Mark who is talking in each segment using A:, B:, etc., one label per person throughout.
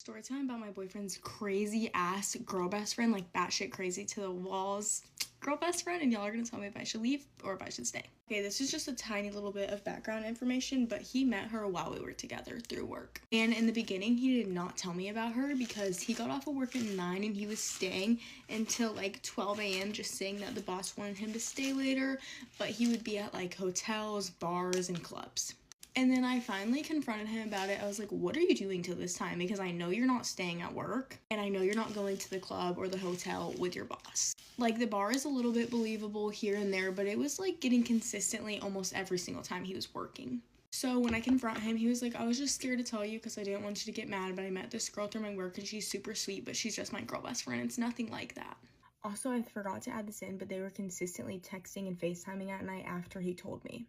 A: Story time about my boyfriend's crazy ass girl best friend, like batshit crazy to the walls girl best friend, and y'all are gonna tell me if I should leave or if I should stay. Okay, this is just a tiny little bit of background information, but he met her while we were together through work. And in the beginning, he did not tell me about her because he got off of work at 9 and he was staying until like 12 a.m. just saying that the boss wanted him to stay later, but he would be at like hotels, bars, and clubs. And then I finally confronted him about it. I was like, what are you doing till this time? Because I know you're not staying at work, and I know you're not going to the club or the hotel with your boss. Like, the bar is a little bit believable here and there, but it was like getting consistently almost every single time he was working. So when I confront him, he was like, I was just scared to tell you because I didn't want you to get mad, but I met this girl through my work and she's super sweet, but she's just my girl best friend. It's nothing like that. Also, I forgot to add this in, but they were consistently texting and FaceTiming at night after he told me.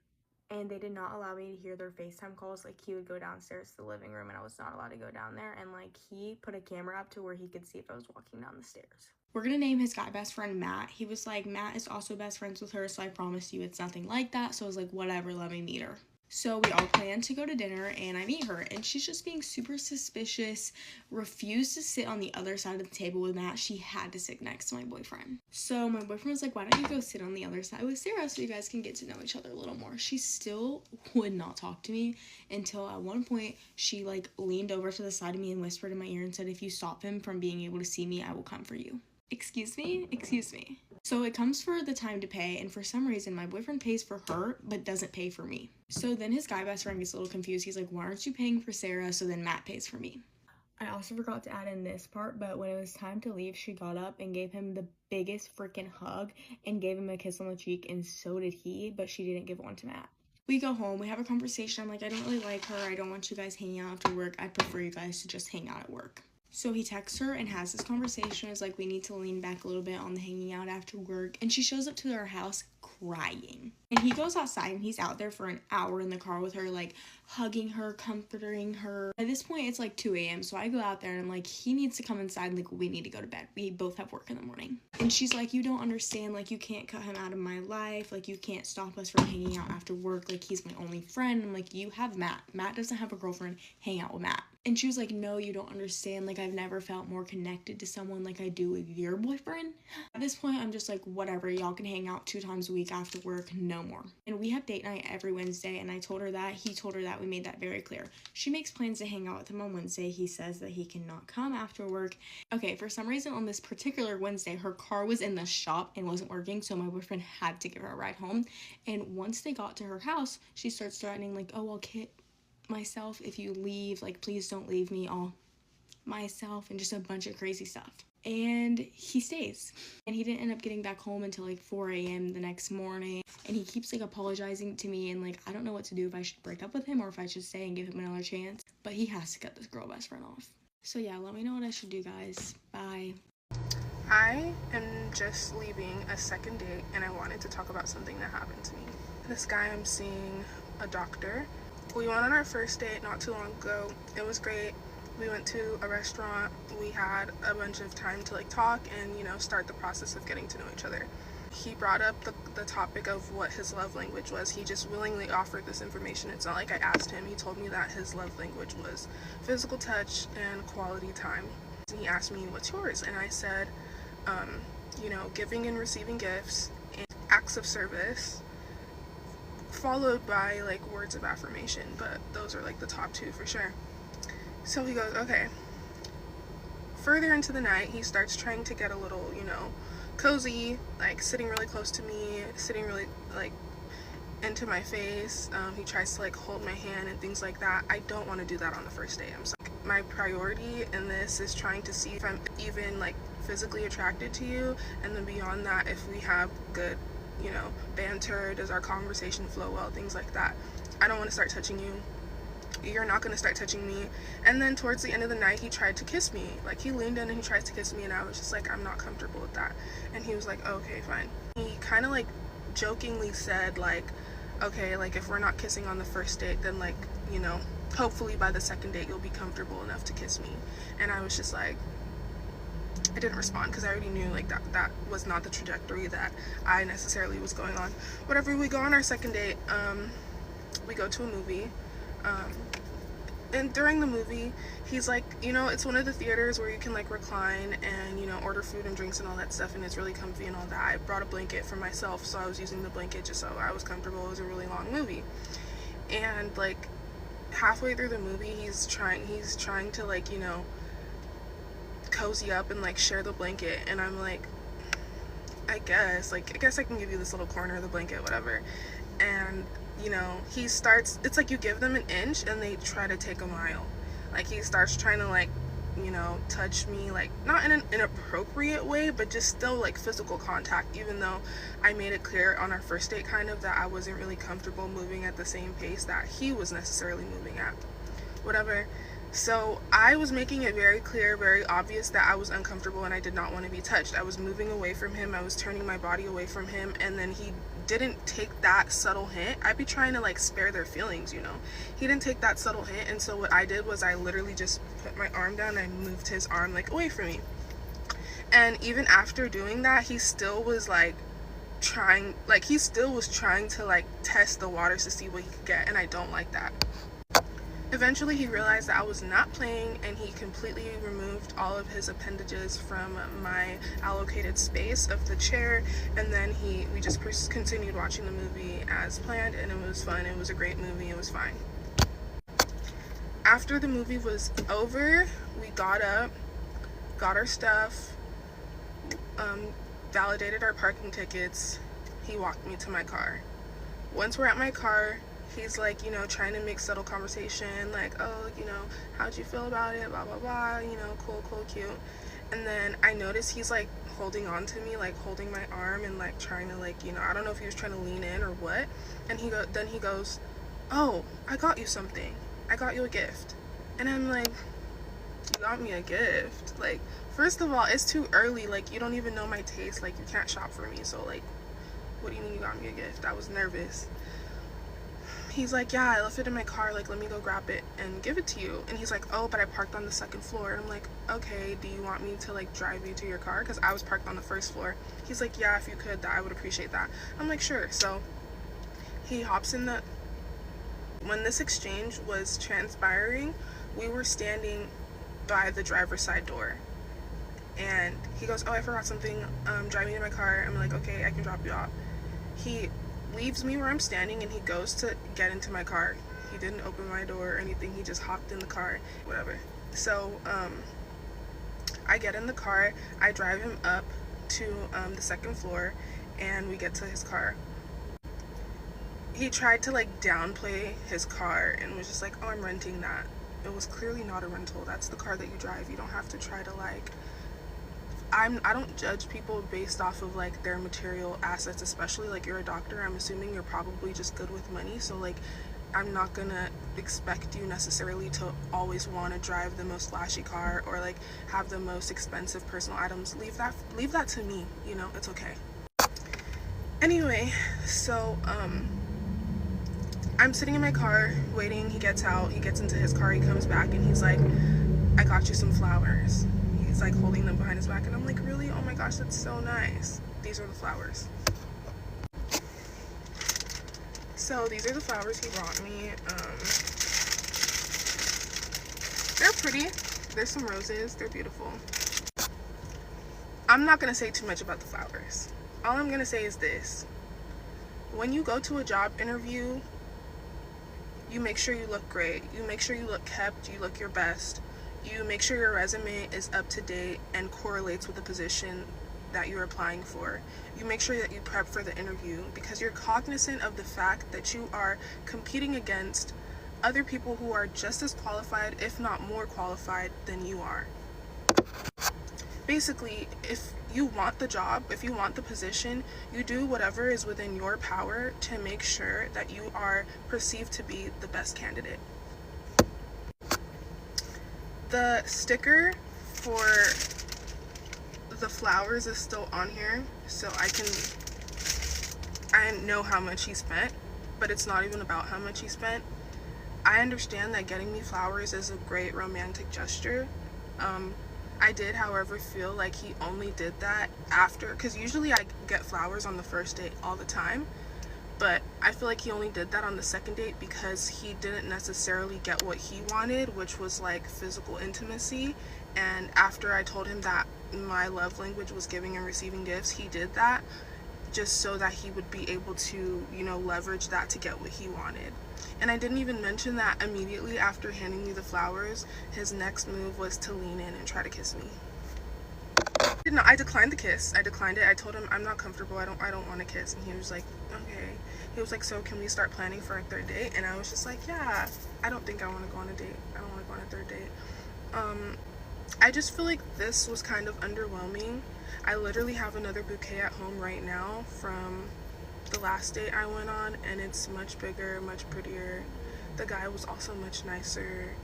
A: And they did not allow me to hear their FaceTime calls. Like, he would go downstairs to the living room and I was not allowed to go down there. And like, he put a camera up to where he could see if I was walking down the stairs. We're gonna name his guy best friend Matt. He was like, Matt is also best friends with her, so I promise you it's nothing like that. So I was like, whatever, let me meet her. So we all planned to go to dinner and I meet her and she's just being super suspicious, refused to sit on the other side of the table with Matt. She had to sit next to my boyfriend. So my boyfriend was like, why don't you go sit on the other side with Sarah so you guys can get to know each other a little more. She still would not talk to me until at one point she like leaned over to the side of me and whispered in my ear and said, if you stop him from being able to see me, I will come for you. Excuse me? Excuse me. So it comes for the time to pay, and for some reason my boyfriend pays for her but doesn't pay for me. So then his guy best friend gets a little confused. He's like, why aren't you paying for Sarah? So then Matt pays for me. I also forgot to add in this part, but when it was time to leave, she got up and gave him the biggest freaking hug and gave him a kiss on the cheek, and so did he, but she didn't give one to Matt. We go home, we have a conversation. I'm like, I don't really like her. I don't want you guys hanging out after work. I prefer you guys to just hang out at work. So he texts her and has this conversation. It's like, we need to lean back a little bit on the hanging out after work. And she shows up to our house crying. And he goes outside and he's out there for an hour in the car with her, like hugging her, comforting her. At this point, it's like 2 a.m. So I go out there and I'm like, he needs to come inside. Like, we need to go to bed. We both have work in the morning. And she's like, you don't understand. Like, you can't cut him out of my life. Like, you can't stop us from hanging out after work. Like, he's my only friend. I'm like, you have Matt. Matt doesn't have a girlfriend. Hang out with Matt. And she was like, no, you don't understand. Like, I've never felt more connected to someone like I do with your boyfriend. At this point, I'm just like, whatever. Y'all can hang out 2 times a week after work. No more. And we have date night every Wednesday. And I told her that. He told her that. We made that very clear. She makes plans to hang out with him on Wednesday. He says that he cannot come after work. Okay, for some reason on this particular Wednesday, her car was in the shop and wasn't working. So my boyfriend had to give her a ride home. And once they got to her house, she starts threatening like, oh, I'll kill myself if you leave, like, please don't leave me all myself, and just a bunch of crazy stuff. And he stays, and he didn't end up getting back home until like 4 a.m. the next morning, and he keeps like apologizing to me, and like, I don't know what to do, if I should break up with him or if I should stay and give him another chance, but he has to cut this girl best friend off. So yeah, let me know what I should do, guys. Bye.
B: I am just leaving a second date and I wanted to talk about something that happened to me. This guy, I'm seeing a doctor. We went on our first date not too long ago. It was great. We went to a restaurant. We had a bunch of time to like talk and, you know, start the process of getting to know each other. He brought up the topic of what his love language was. He just willingly offered this information. It's not like I asked him. He told me that his love language was physical touch and quality time. And he asked me, what's yours? And I said, you know, giving and receiving gifts and acts of service, followed by like words of affirmation, but those are like the top 2 for sure. So he goes, okay. Further into the night, he starts trying to get a little, you know, cozy, like sitting really close to me, sitting really like into my face. He tries to like hold my hand and things like that. I don't want to do that on the first date. I'm sorry. My priority in this is trying to see if I'm even like physically attracted to you, and then beyond that, if we have good, you know, banter, does our conversation flow well, things like that. I don't want to start touching you. You're not going to start touching me. And then towards the end of the night, he tried to kiss me. Like, he leaned in and he tries to kiss me, and I was just like, I'm not comfortable with that. And he was like, oh, okay, fine. He kind of like jokingly said like, okay, like if we're not kissing on the first date, then like, you know, hopefully by the second date you'll be comfortable enough to kiss me. And I was just like, I didn't respond because I already knew like that was not the trajectory that I necessarily was going on. Whatever, we go on our second date. We go to a movie. and during the movie, he's like, you know, it's one of the theaters where you can like recline and, you know, order food and drinks and all that stuff, and it's really comfy and all that. I brought a blanket for myself, so I was using the blanket just so I was comfortable. It was a really long movie. And like halfway through the movie, he's trying to like, you know, cozy up and like share the blanket, and I'm like, I guess I can give you this little corner of the blanket, whatever. And you know, he starts, it's like you give them an inch and they try to take a mile. Like he starts trying to like, you know, touch me, like not in an inappropriate way, but just still like physical contact, even though I made it clear on our first date kind of that I wasn't really comfortable moving at the same pace that he was necessarily moving at, whatever. So I was making it very clear, very obvious that I was uncomfortable and I did not want to be touched. I was moving away from him, I was turning my body away from him, and then he didn't take that subtle hint. I'd be trying to like spare their feelings, you know. He didn't take that subtle hint, and so what I did was I literally just put my arm down and I moved his arm like away from me. And even after doing that, he still was like trying to like test the waters to see what he could get, and I don't like that. Eventually he realized that I was not playing, and he completely removed all of his appendages from my allocated space of the chair, and then we just continued watching the movie as planned, and it was fun. It was a great movie. It was fine. After the movie was over, we got up, got our stuff, validated our parking tickets. He walked me to my car. Once we're at my car, he's like, you know, trying to make subtle conversation, like, oh, you know, how'd you feel about it, blah, blah, blah, you know, cool, cute. And then I noticed he's like holding on to me, like holding my arm and like trying to like, you know, I don't know if he was trying to lean in or what. And then he goes, oh, I got you something. I got you a gift. And I'm like, you got me a gift? Like, first of all, it's too early. Like, you don't even know my taste. Like, you can't shop for me. So like, what do you mean you got me a gift? I was nervous. He's like, yeah, I left it in my car, like, let me go grab it and give it to you. And he's like, oh, but I parked on the second floor. And I'm like, okay, do you want me to like drive you to your car? Because I was parked on the first floor. He's like, yeah, if you could, I would appreciate that. I'm like, sure. So he hops in the, when this exchange was transpiring, we were standing by the driver's side door, and he goes, oh, I forgot something, drive me to my car. I'm like, okay, I can drop you off. He leaves me where I'm standing and he goes to get into my car. He didn't open my door or anything. He just hopped in the car, whatever. So I get in the car, I drive him up to the second floor, and we get to his car. He tried to like downplay his car and was just like, oh, I'm renting that. It was clearly not a rental. That's the car that you drive. You don't have to try to like, I don't judge people based off of like their material assets, especially like you're a doctor. I'm assuming you're probably just good with money, so like I'm not gonna expect you necessarily to always want to drive the most flashy car or like have the most expensive personal items. Leave that to me, you know, it's okay. Anyway, so I'm sitting in my car waiting. He gets out, he gets into his car, he comes back, and he's like, I got you some flowers. He's like holding them behind his back, and I'm like, really? Oh my gosh, that's so nice. These are the flowers. So these are the flowers he brought me. They're pretty. There's some roses. They're beautiful. I'm not gonna say too much about the flowers. All I'm gonna say is this. When you go to a job interview, you make sure you look great. You make sure you look kept. You look your best. You make sure your resume is up to date and correlates with the position that you're applying for. You make sure that you prep for the interview because you're cognizant of the fact that you are competing against other people who are just as qualified, if not more qualified, than you are. Basically, if you want the job, if you want the position, you do whatever is within your power to make sure that you are perceived to be the best candidate. The sticker for the flowers is still on here, so I know how much he spent, but it's not even about how much he spent. I understand that getting me flowers is a great romantic gesture. I did, however, feel like he only did that after, because usually I get flowers on the first date all the time, But I feel like he only did that on the second date because he didn't necessarily get what he wanted, which was like physical intimacy. And after I told him that my love language was giving and receiving gifts, he did that just so that he would be able to, you know, leverage that to get what he wanted. And I didn't even mention that immediately after handing me the flowers, his next move was to lean in and try to kiss me. No, I declined the kiss. I declined it. I told him I'm not comfortable. I don't want to kiss. And he was like, okay. He was like, so can we start planning for a third date? And I was just like, yeah. I don't think I want to go on a date. I don't want to go on a third date. I just feel like this was kind of underwhelming. I literally have another bouquet at home right now from the last date I went on, and it's much bigger, much prettier. The guy was also much nicer.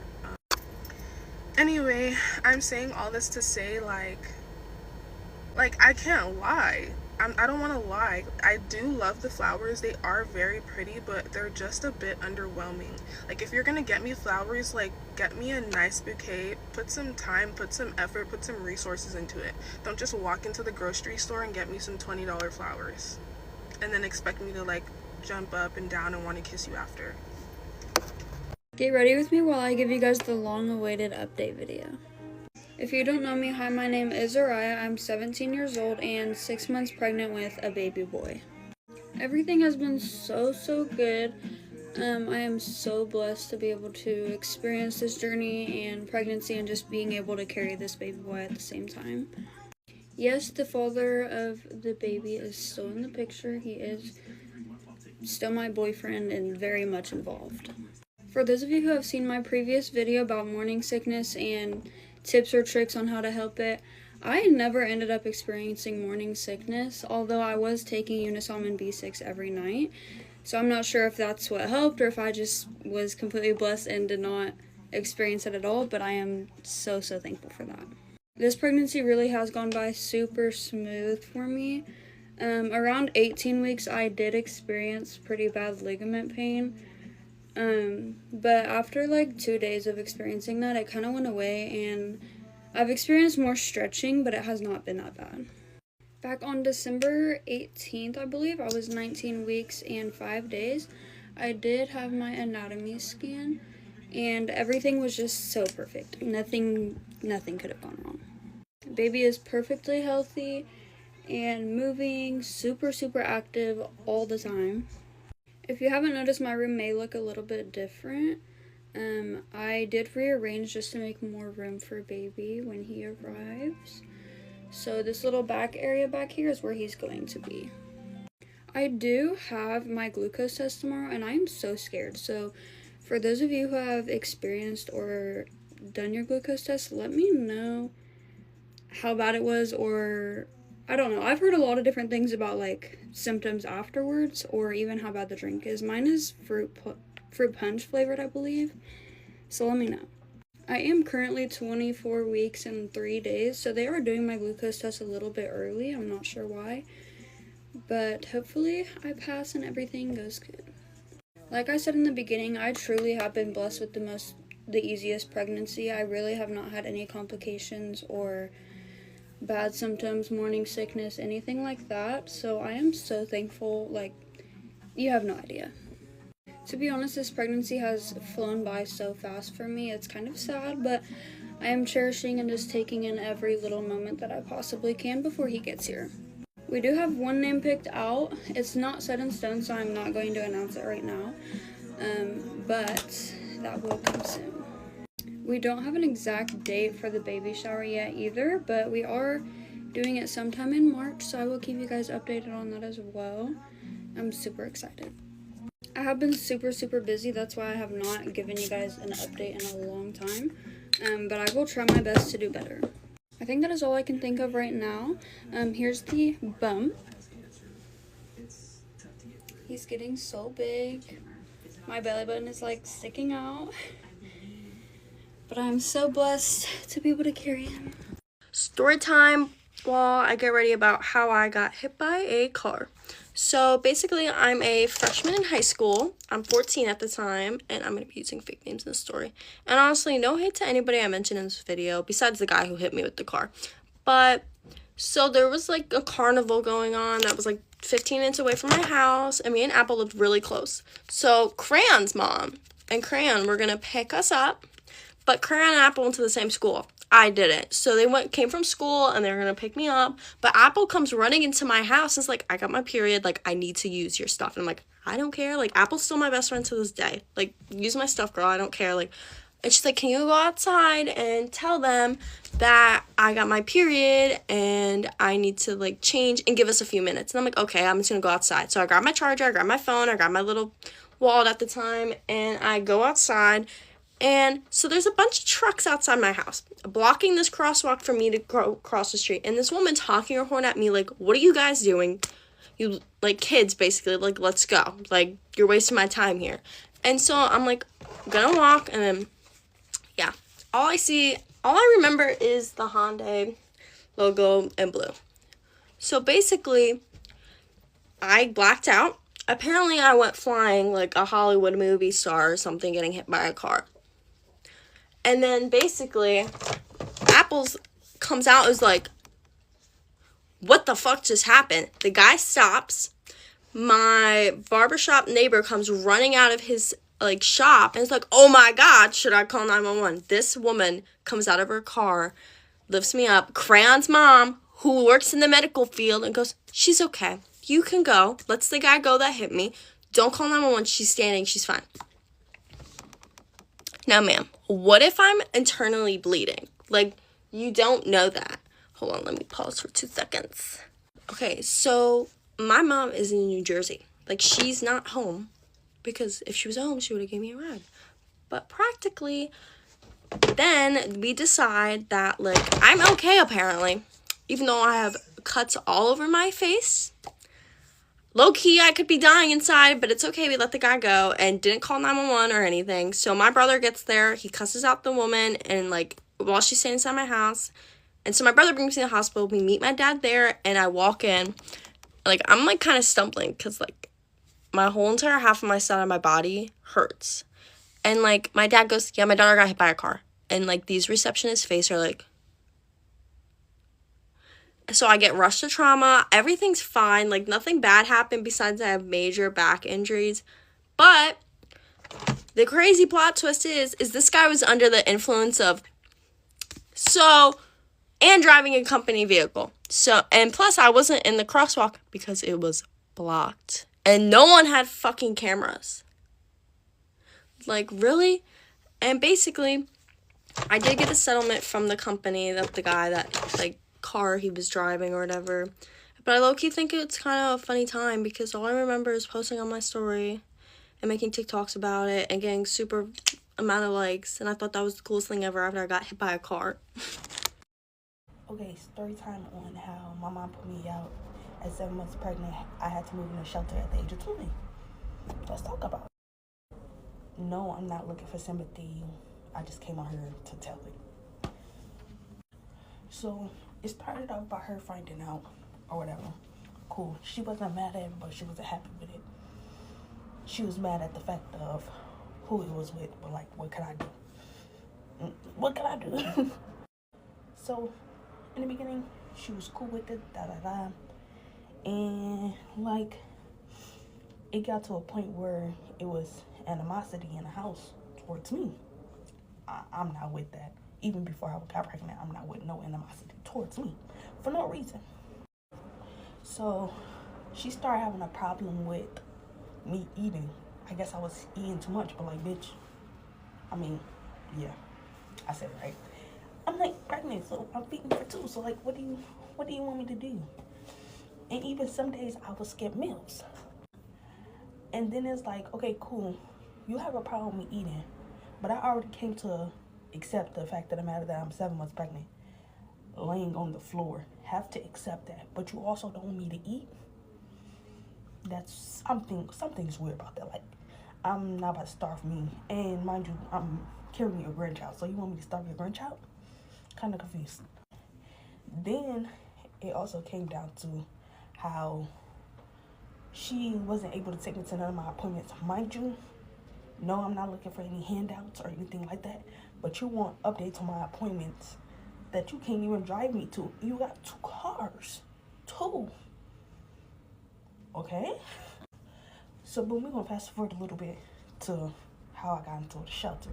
B: Anyway, I'm saying all this to say, like I can't lie. I don't want to lie. I do love the flowers. They are very pretty, but they're just a bit underwhelming. Like, if you're gonna get me flowers, like, get me a nice bouquet. Put some time, put some effort, put some resources into it. Don't just walk into the grocery store and get me some $20 flowers and then expect me to, like, jump up and down and want to kiss you after.
C: Get ready with me while I give you guys the long-awaited update video. If you don't know me, hi, my name is Araya. I'm 17 years old and 6 months pregnant with a baby boy. Everything has been so good. I am so blessed to be able to experience this journey and pregnancy and just being able to carry this baby boy at the same time. Yes, the father of the baby is still in the picture. He is still my boyfriend and very much involved. For those of you who have seen my previous video about morning sickness and tips or tricks on how to help it, I never ended up experiencing morning sickness, although I was taking Unisom and B6 every night. So I'm not sure if that's what helped or if I just was completely blessed and did not experience it at all, but I am so thankful for that. This pregnancy really has gone by super smooth for me. Around 18 weeks, I did experience pretty bad ligament pain. But after like 2 days of experiencing that, it kind of went away, and I've experienced more stretching, but it has not been that bad. Back on December 18th, I believe, I was 19 weeks and 5 days. I did have my anatomy scan, and everything was just so perfect. Nothing could have gone wrong. Baby is perfectly healthy and moving, super active all the time. If you haven't noticed, my room may look a little bit different. I did rearrange just to make more room for baby when he arrives. So this little back area back here is where he's going to be. I do have my glucose test tomorrow, and I am so scared. So for those of you who have experienced or done your glucose test, let me know how bad it was, or I don't know. I've heard a lot of different things about like symptoms afterwards, or even how bad the drink is. Mine is fruit punch flavored, I believe. So let me know. I am currently 24 weeks and 3 days, so they are doing my glucose test a little bit early. I'm not sure why, but hopefully I pass and everything goes good. Like I said in the beginning, I truly have been blessed with the easiest pregnancy. I really have not had any complications or bad symptoms, morning sickness, anything like that. So I am so thankful, like, you have no idea. To be honest, this pregnancy has flown by so fast for me. It's kind of sad, but I am cherishing and just taking in every little moment that I possibly can before he gets here. We do have one name picked out. It's not set in stone, so I'm not going to announce it right now, but that will come soon. We don't have an exact date for the baby shower yet either, but we are doing it sometime in March, so I will keep you guys updated on that as well. I'm super excited. I have been super busy, that's why I have not given you guys an update in a long time, but I will try my best to do better. I think that is all I can think of right now. Here's the bump. He's getting so big. My belly button is like sticking out. But I'm so blessed to be able to carry him.
A: Story time while I get ready about how I got hit by a car. So basically, I'm a freshman in high school. I'm 14 at the time, and I'm going to be using fake names in the story. And honestly, no hate to anybody I mentioned in this video, besides the guy who hit me with the car. But
D: So there was like a carnival going on that was like 15 minutes away from my house, and me and Apple lived really close. So Crayon's mom and Crayon were gonna pick us up, but Crayon and Apple went to the same school. I didn't. So they came from school and they were gonna pick me up, but Apple comes running into my house and is like, I got my period, like I need to use your stuff. And I'm like, I don't care. Like Apple's still my best friend to this day. Like, use my stuff, girl. I don't care. Like, and she's like, can you go outside and tell them that I got my period and I need to like change and give us a few minutes. And I'm like, okay, I'm just gonna go outside. So I grab my charger, I grab my phone, I grab my little wallet at the time, and I go outside. And so there's a bunch of trucks outside my house blocking this crosswalk for me to go cross the street. And this woman's honking her horn at me like, what are you guys doing? You, like, kids, basically, like, let's go. Like, you're wasting my time here. And so I'm like, gonna walk, and then, yeah. All I remember is the Hyundai logo in blue. So basically, I blacked out. Apparently, I went flying like a Hollywood movie star or something, getting hit by a car. And then basically, Apples comes out and is like, what the fuck just happened? The guy stops. My barbershop neighbor comes running out of his like shop and is like, oh my God, should I call 911? This woman comes out of her car, lifts me up. Crayon's mom, who works in the medical field, and goes, she's okay. You can go. Lets the guy go that hit me. Don't call 911. She's standing. She's fine. Now, ma'am, what if I'm internally bleeding? Like, you don't know that. Hold on, let me pause for 2 seconds. Okay, so my mom is in New Jersey. Like, she's not home, because if she was home, she would have given me a ride. But practically, then we decide that, like, I'm okay, apparently, even though I have cuts all over my face. Low-key, I could be dying inside, but it's okay. We let the guy go and didn't call 911 or anything. So my brother gets there. He cusses out the woman and, like, while she's staying inside my house. And so my brother brings me to the hospital. We meet my dad there, and I walk in. Like, I'm, like, kind of stumbling because, like, my whole entire half of my side of my body hurts. And, like, my dad goes, yeah, my daughter got hit by a car. And, like, these receptionists' face are, like... So I get rushed to trauma. Everything's fine. Like, nothing bad happened besides I have major back injuries. But the crazy plot twist is this guy was under the influence of... and driving a company vehicle. So, and plus I wasn't in the crosswalk because it was blocked. And no one had fucking cameras. Like, really? And basically, I did get a settlement from the company, the guy that, like, car he was driving or whatever. But I low-key think it's kind of a funny time because all I remember is posting on my story and making Tik Toks about it and getting super amount of likes. And I thought that was the coolest thing ever after I got hit by a car.
E: Okay, story time on how my mom put me out at 7 months pregnant. I had to move in a shelter at the age of 20. Let's talk about it. No, I'm not looking for sympathy. I just came on here to tell it. So, it started out by her finding out or whatever. Cool. She wasn't mad at it, but she wasn't happy with it. She was mad at the fact of who it was with, but like, what could I do? What could I do? So, in the beginning, she was cool with it, and like, it got to a point where it was animosity in the house towards me. I'm not with that. Even before I got pregnant, I'm not with no animosity towards me for no reason. So she started having a problem with me eating. I guess I was eating too much, but like, bitch, I mean, yeah, I said it right. I'm like pregnant, so I'm feeding for two. So like, what do you want me to do? And even some days I would skip meals. And then it's like, okay, cool, you have a problem with me eating, but I already came to accept the fact of the matter that I'm 7 months pregnant, laying on the floor. Have to accept that, but you also don't want me to eat. That's something's weird about that. Like, I'm not about to starve me, and mind you, I'm carrying your grandchild, so you want me to starve your grandchild? Kind of confused. Then it also came down to how she wasn't able to take me to none of my appointments. Mind you, no, I'm not looking for any handouts or anything like that, but you want updates on my appointments that you can't even drive me to. You got 2 cars. cars. 2. Okay? So, but we're going to fast forward a little bit to how I got into the shelter.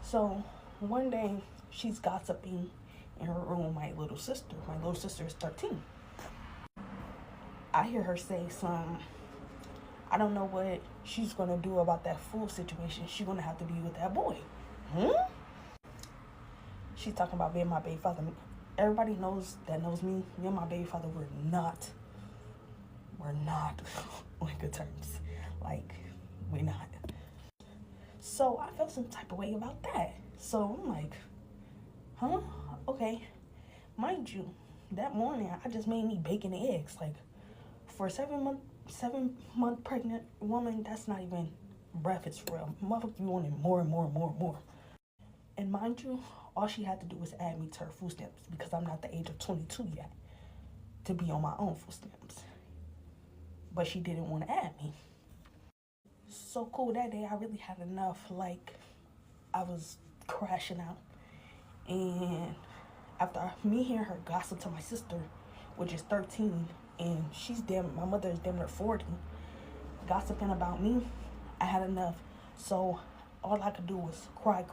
E: So, one day, she's gossiping in her room with my little sister. My little sister is 13. I hear her say I don't know what she's going to do about that fool situation. She's going to have to be with that boy. She's talking about being my baby father. Everybody knows me. Me and my baby father were not on good terms. Like, we're not. So I felt some type of way about that. So I'm like, huh? Okay. Mind you, that morning I just made me bacon and eggs. Like, for a 7-month pregnant woman, that's not even breakfast for real. Motherfucker, you wanted more and more and more and more. And mind you, all she had to do was add me to her food stamps because I'm not the age of 22 yet to be on my own food stamps. But she didn't want to add me. So cool, that day I really had enough. Like, I was crashing out. And after me hearing her gossip to my sister, which is 13, and my mother is damn near 40, gossiping about me, I had enough. So all I could do was cry.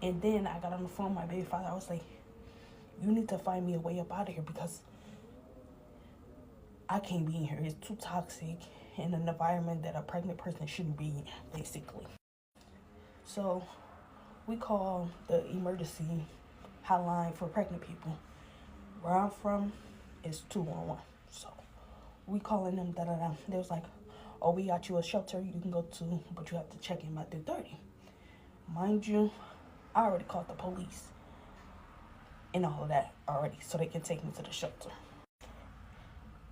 E: And then I got on the phone with my baby father. I was like, you need to find me a way up out of here because I can't be in here. It's too toxic in an environment that a pregnant person shouldn't be in, basically. So we call the emergency hotline for pregnant people. Where I'm from is 211. So we calling them, They was like, oh, we got you a shelter you can go to, but you have to check in by 3:30. Mind you, I already called the police and all of that already, so they can take me to the shelter.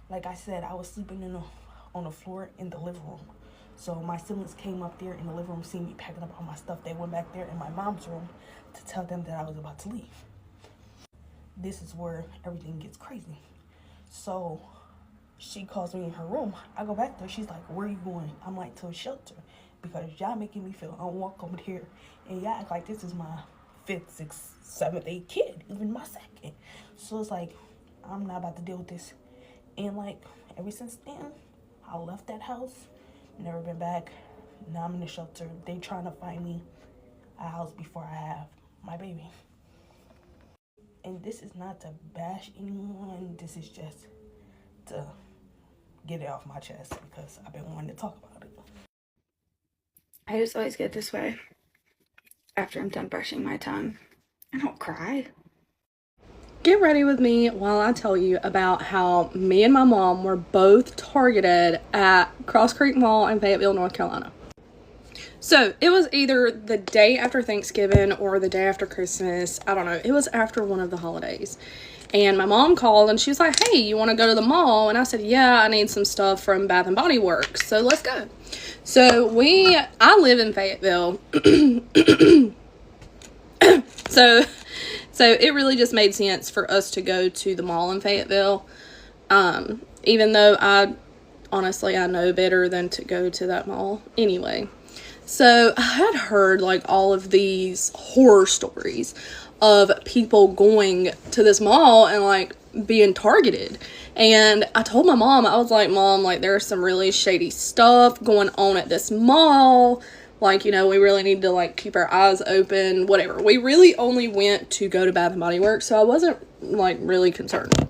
E: Like I said, I was sleeping on the floor in the living room. So my siblings came up there in the living room, seen me packing up all my stuff. They went back there in my mom's room to tell them that I was about to leave. This is where everything gets crazy. So she calls me in her room. I go back there. She's like, where are you going? I'm like, to a shelter. Because y'all making me feel unwelcome here. And y'all act like this is my 5th, 6th, 7th, 8th kid. Even my 2nd. So it's like, I'm not about to deal with this. And like, ever since then, I left that house. Never been back. Now I'm in the shelter. They trying to find me a house before I have my baby. And this is not to bash anyone. This is just to get it off my chest because I've been wanting to talk about it.
C: I just always get this way after I'm done brushing my tongue. I don't cry.
D: Get ready with me while I tell you about how me and my mom were both targeted at Cross Creek Mall in Fayetteville, North Carolina. So it was either the day after Thanksgiving or the day after Christmas. I don't know. It was after one of the holidays. And my mom called and she was like, hey, you want to go to the mall? And I said, yeah, I need some stuff from Bath and Body Works. So let's go. So I live in Fayetteville. So it really just made sense for us to go to the mall in Fayetteville. Even though I know better than to go to that mall anyway. So I had heard like all of these horror stories of people going to this mall and like being targeted. And I told my mom, I was like, Mom, like there's some really shady stuff going on at this mall. Like, you know, we really need to like keep our eyes open, whatever. We really only went to go to Bath and Body Works, so I wasn't like really concerned.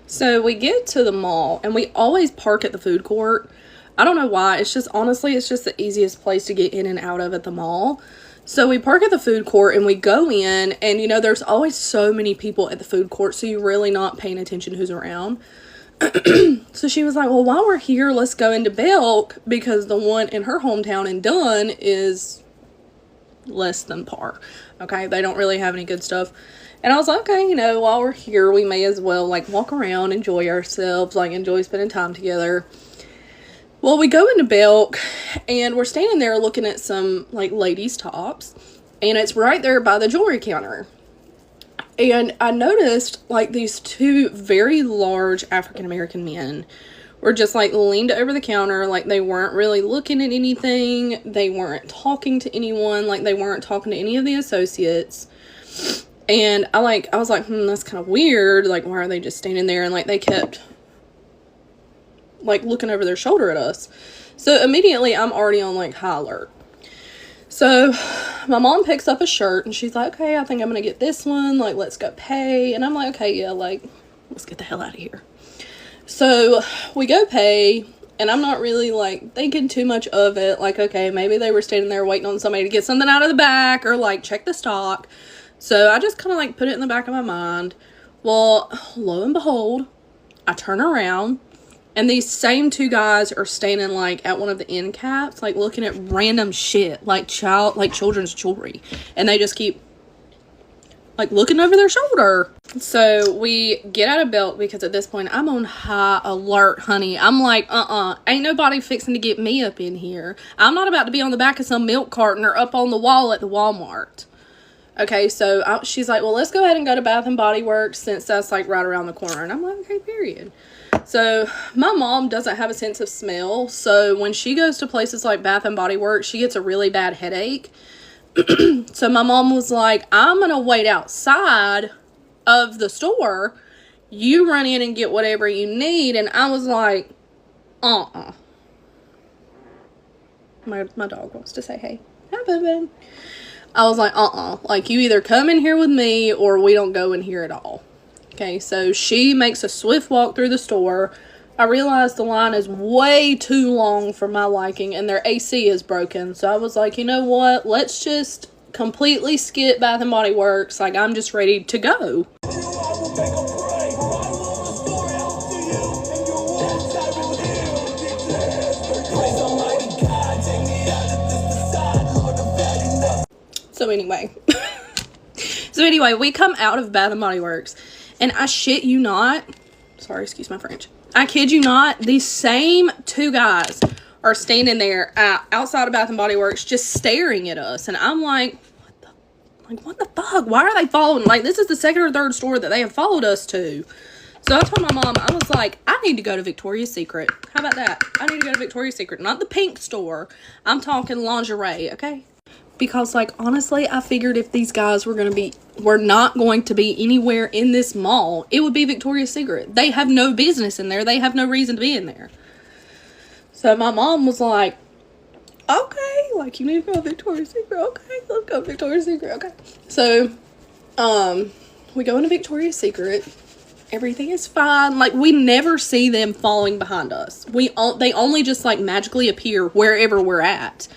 D: So we get to the mall and we always park at the food court. I don't know why. It's just, honestly, it's just the easiest place to get in and out of at the mall. So we park at the food court and we go in and, you know, there's always so many people at the food court. So you're really not paying attention to who's around. So she was like, well, while we're here, let's go into Belk because the one in her hometown in Dunn is less than par. Okay. They don't really have any good stuff. And I was like, okay, you know, while we're here, we may as well like walk around, enjoy ourselves, like enjoy spending time together. Well, we go into Belk and we're standing there looking at some like ladies' tops and it's right there by the jewelry counter. And I noticed like these 2 very large African-American men were just like leaned over the counter. Like they weren't really looking at anything. They weren't talking to anyone. Like they weren't talking to any of the associates. And I was like, that's kind of weird. Like, why are they just standing there? And like, they kept like looking over their shoulder at us. So immediately I'm already on like high alert. So my mom picks up a shirt and she's like, okay, I think I'm gonna get this one, like, let's go pay. And I'm like, okay, yeah, like, let's get the hell out of here. So we go pay, and I'm not really like thinking too much of it. Like, okay, maybe they were standing there waiting on somebody to get something out of the back or like check the stock. So I just kind of like put it in the back of my mind. Well, lo and behold, I turn around, and these same two guys are standing like at one of the end caps, like looking at random shit, like children's jewelry. And they just keep like looking over their shoulder. So we get out of belt because at this point I'm on high alert, honey. I'm like, ain't nobody fixing to get me up in here. I'm not about to be on the back of some milk carton or up on the wall at the Walmart. Okay, so she's like, well, let's go ahead and go to Bath and Body Works since that's like right around the corner. And I'm like, okay, period. So my mom doesn't have a sense of smell. So when she goes to places like Bath and Body Works, she gets a really bad headache. So my mom was like, I'm going to wait outside of the store. You run in and get whatever you need. And I was like, My dog wants to say hey. Hi, Bubba. I was like, like, you either come in here with me or we don't go in here at all. Okay, so she makes a swift walk through the store. I realized the line is way too long for my liking and their AC is broken. So I was like, you know what? Let's just completely skip Bath and Body Works. Like, I'm just ready to go. So anyway, we come out of Bath and Body Works, and I shit you not, sorry, excuse my French, I kid you not, these same two guys are standing there outside of Bath and Body Works just staring at us. And I'm like, what the fuck? Why are they following? Like, this is the second or third store that they have followed us to. So I told my mom, I was like, I need to go to Victoria's Secret. How about that? I need to go to Victoria's Secret. Not the pink store. I'm talking lingerie, okay? Because, like, honestly, I figured if these guys were not going to be anywhere in this mall, it would be Victoria's Secret. They have no business in there. They have no reason to be in there. So my mom was like, okay, like, you need to go to Victoria's Secret. Okay, let's go to Victoria's Secret. Okay. So, we go into Victoria's Secret. Everything is fine. Like, we never see them following behind us. They only just, like, magically appear wherever we're at,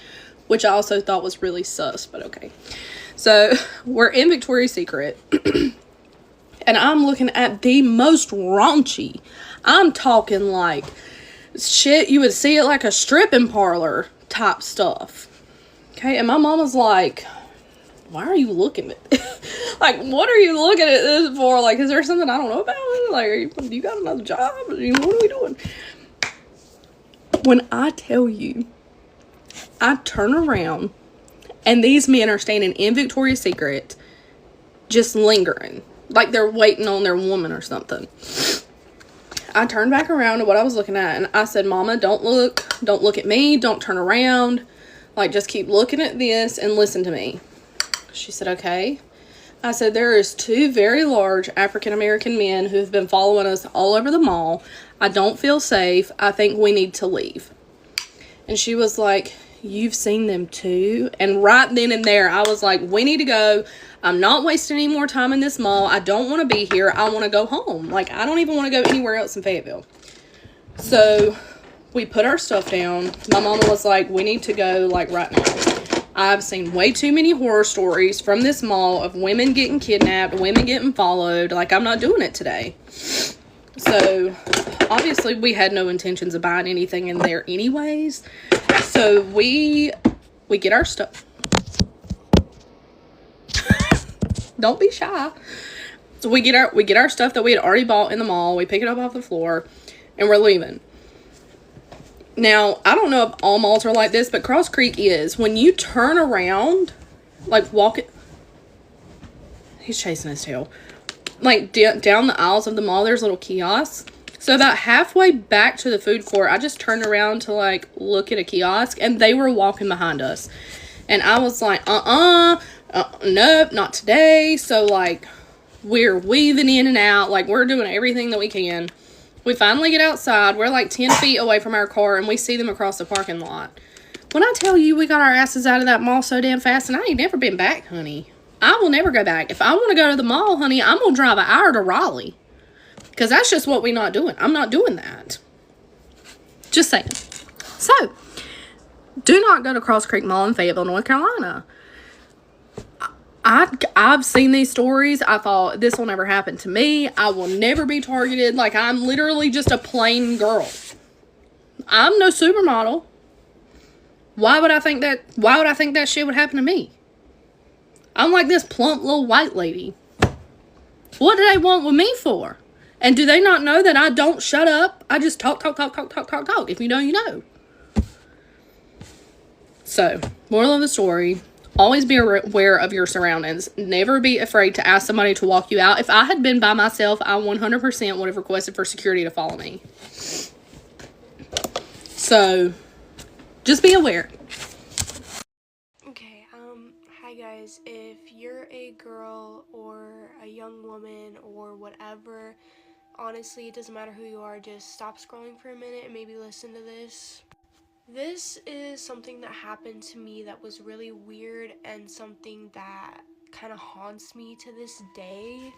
D: which I also thought was really sus, but okay. So we're in Victoria's Secret, and I'm looking at the most raunchy. I'm talking like shit you would see at like a stripping parlor type stuff. Okay, and my mom was like, why are you looking at like, what are you looking at this for? Like, is there something I don't know about? Like, you got another job? What are we doing? When I tell you, I turn around and these men are standing in Victoria's Secret just lingering, like they're waiting on their woman or something. I turned back around to what I was looking at and I said, Mama, don't look at me, don't turn around, like, just keep looking at this and listen to me. She said, okay. I said, there is two very large African-American men who have been following us all over the mall. I don't feel safe. I think we need to leave. And she was like, you've seen them too? And right then and there, I was like, we need to go. I'm not wasting any more time in this mall. I don't want to be here. I want to go home. Like, I don't even want to go anywhere else in Fayetteville. So we put our stuff down. My mama was like, we need to go, like, right now. I've seen way too many horror stories from this mall of women getting kidnapped, women getting followed. Like, I'm not doing it today. So obviously we had no intentions of buying anything in there anyways. So we get our stuff. Don't be shy. So we get our stuff that we had already bought in the mall. We pick it up off the floor and we're leaving. Now, I don't know if all malls are like this, but Cross Creek is. When you turn around, like, walk it. He's chasing his tail. Like, down the aisles of the mall, there's little kiosks. So about halfway back to the food court, I just turned around to, like, look at a kiosk, and they were walking behind us. And I was like,
F: Nope, not today. So, like, we're weaving in and out. Like, we're doing everything that we can. We finally get outside. We're like 10 feet away from our car, and we see them across the parking lot. When I tell you we got our asses out of that mall so damn fast, and I ain't never been back, honey. I will never go back. If I want to go to the mall, honey, I'm going to drive an hour to Raleigh. Because that's just what we're not doing. I'm not doing that. Just saying. So, do not go to Cross Creek Mall in Fayetteville, North Carolina. I've seen these stories. I thought, this will never happen to me. I will never be targeted. Like, I'm literally just a plain girl. I'm no supermodel. Why would I think that shit would happen to me? I'm like this plump little white lady. What do they want with me for? And do they not know that I don't shut up? I just talk. If you know, you know. So, moral of the story, always be aware of your surroundings. Never be afraid to ask somebody to walk you out. If I had been by myself, I 100% would have requested for security to follow me. So, just be aware.
D: Okay, hi guys. If you're a girl or a young woman or whatever, honestly, it doesn't matter who you are, just stop scrolling for a minute and maybe listen to this. This is something that happened to me that was really weird and something that kind of haunts me to this day.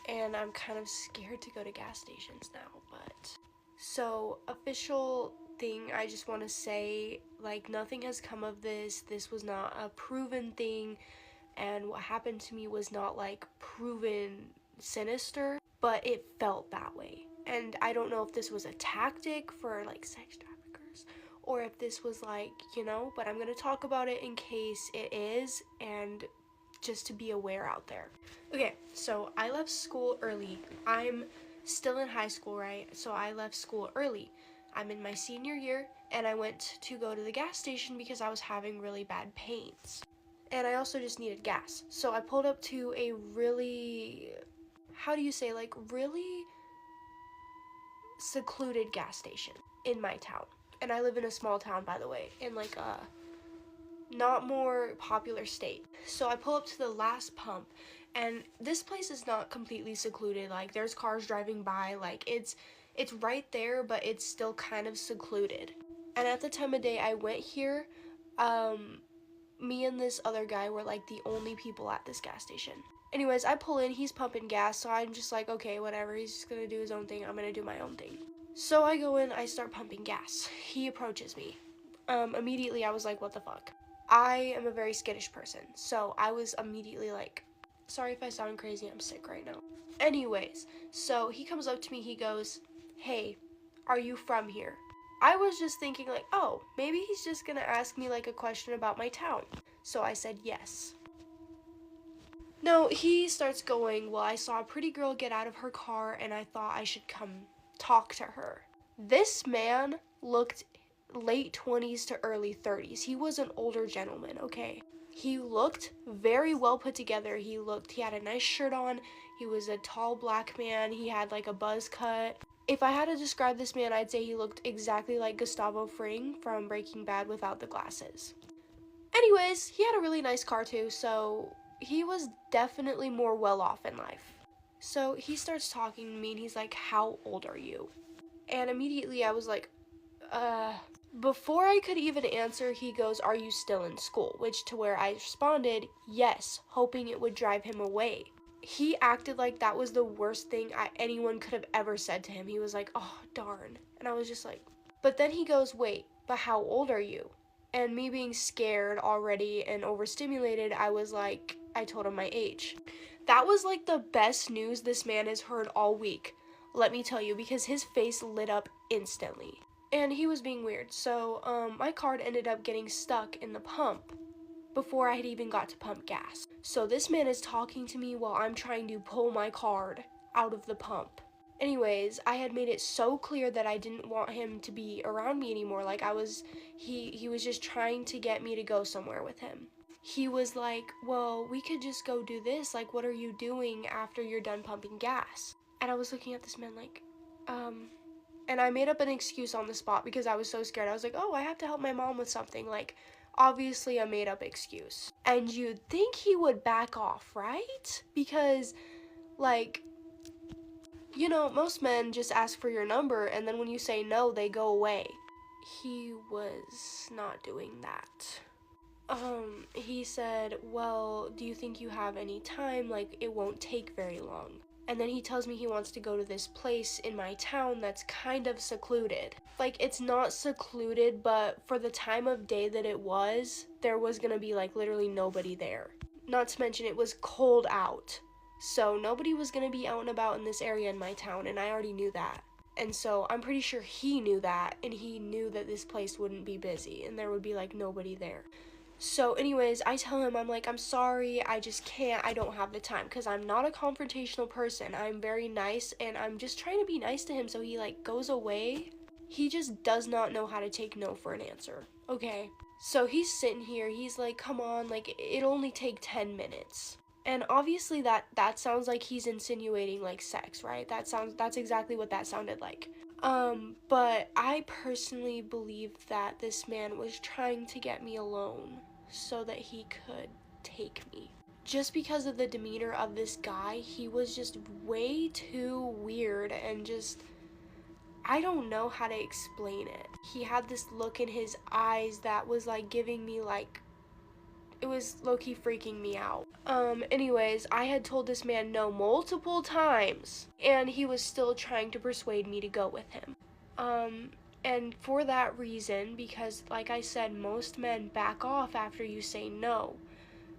D: And I'm kind of scared to go to gas stations now, but... So, official thing, I just want to say, like, nothing has come of this. This was not a proven thing, and what happened to me was not, like, proven sinister, but it felt that way. And I don't know if this was a tactic for, like, sex traffickers, or if this was, like, you know, but I'm gonna talk about it in case it is, and just to be aware out there. Okay, so I left school early. I'm still in high school, right? So I left school early. I'm in my senior year, and I went to go to the gas station because I was having really bad pains. And I also just needed gas. So I pulled up to a really, how do you say, like, really secluded gas station in my town. And I live in a small town, by the way, in like a not more popular state. So I pull up to the last pump, and this place is not completely secluded. Like, there's cars driving by, like, it's right there, but it's still kind of secluded. And at the time of day I went here, me and this other guy were like the only people at this gas station. Anyways, I pull in, he's pumping gas, so I'm just like, okay, whatever, he's just gonna do his own thing, I'm gonna do my own thing. So I go in, I start pumping gas. He approaches me. Immediately I was like, what the fuck? I am a very skittish person, so I was immediately like, sorry if I sound crazy, I'm sick right now. Anyways, so he comes up to me, he goes, hey, are you from here? I was just thinking like, oh, maybe he's just gonna ask me like a question about my town. So I said yes. No, he starts going, well, I saw a pretty girl get out of her car and I thought I should come talk to her. This man looked late 20s to early 30s. He was an older gentleman, okay? He looked very well put together. He had a nice shirt on. He was a tall black man. He had like a buzz cut. If I had to describe this man, I'd say he looked exactly like Gustavo Fring from Breaking Bad without the glasses. Anyways, he had a really nice car too, so he was definitely more well off in life. So he starts talking to me and he's like, how old are you? And immediately I was like, Before I could even answer, he goes, are you still in school? Which to where I responded, yes, hoping it would drive him away. He acted like that was the worst thing anyone could have ever said to him. He was like, oh, darn. And I was just like, but then he goes, wait, but how old are you? And me being scared already and overstimulated, I was like, I told him my age. That was like the best news this man has heard all week, let me tell you, because his face lit up instantly. And he was being weird, so my card ended up getting stuck in the pump before I had even got to pump gas. So this man is talking to me while I'm trying to pull my card out of the pump. Anyways, I had made it so clear that I didn't want him to be around me anymore. Like he was just trying to get me to go somewhere with him. He was like, well, we could just go do this. Like, what are you doing after you're done pumping gas? And I was looking at this man like, and I made up an excuse on the spot because I was so scared. I was like, oh, I have to help my mom with something. Like, Obviously a made up excuse. And you'd think he would back off, right? Because, like, you know, most men just ask for your number and then when you say no, they go away. He was not doing that. He said, well, do you think you have any time? Like, it won't take very long. And then he tells me he wants to go to this place in my town that's kind of secluded. Like, it's not secluded, but for the time of day that it was, there was gonna be, like, literally nobody there. Not to mention, it was cold out. So nobody was gonna be out and about in this area in my town, and I already knew that. And so I'm pretty sure he knew that, and he knew that this place wouldn't be busy, and there would be, like, nobody there. So anyways, I tell him, I'm like, I'm sorry, I just can't, I don't have the time, because I'm not a confrontational person. I'm very nice, and I'm just trying to be nice to him, so he, like, goes away. He just does not know how to take no for an answer, okay? So he's sitting here, he's like, come on, like, it'll only take 10 minutes. And obviously that sounds like he's insinuating, like, sex, right? That's exactly what that sounded like. But I personally believe that this man was trying to get me alone so that he could take me. Just because of the demeanor of this guy, he was just way too weird and just, I don't know how to explain it. He had this look in his eyes that was like giving me like, it was low-key freaking me out. Anyways, I had told this man no multiple times, and he was still trying to persuade me to go with him. And for that reason, because like I said, most men back off after you say no.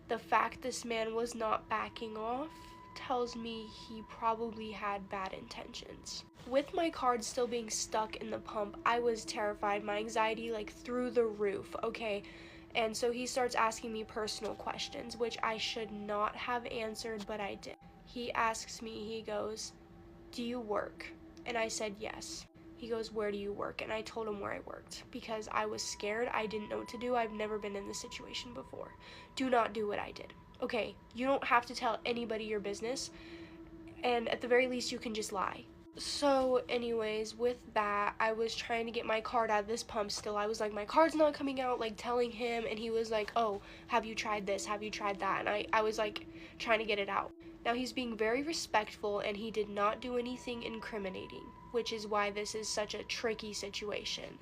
D: The fact this man was not backing off tells me he probably had bad intentions. With my card still being stuck in the pump, I was terrified, my anxiety like through the roof, okay? And so he starts asking me personal questions, which I should not have answered, but I did. He asks me, he goes, do you work? And I said yes. He goes, where do you work? And I told him where I worked because I was scared. I didn't know what to do. I've never been in this situation before. Do not do what I did. Okay, you don't have to tell anybody your business, and at the very least you can just lie. So anyways, with that, I was trying to get my card out of this pump still. I was like, my card's not coming out, like telling him, and he was like, oh, have you tried this? Have you tried that? And I was like trying to get it out. Now he's being very respectful and he did not do anything incriminating, which is why this is such a tricky situation.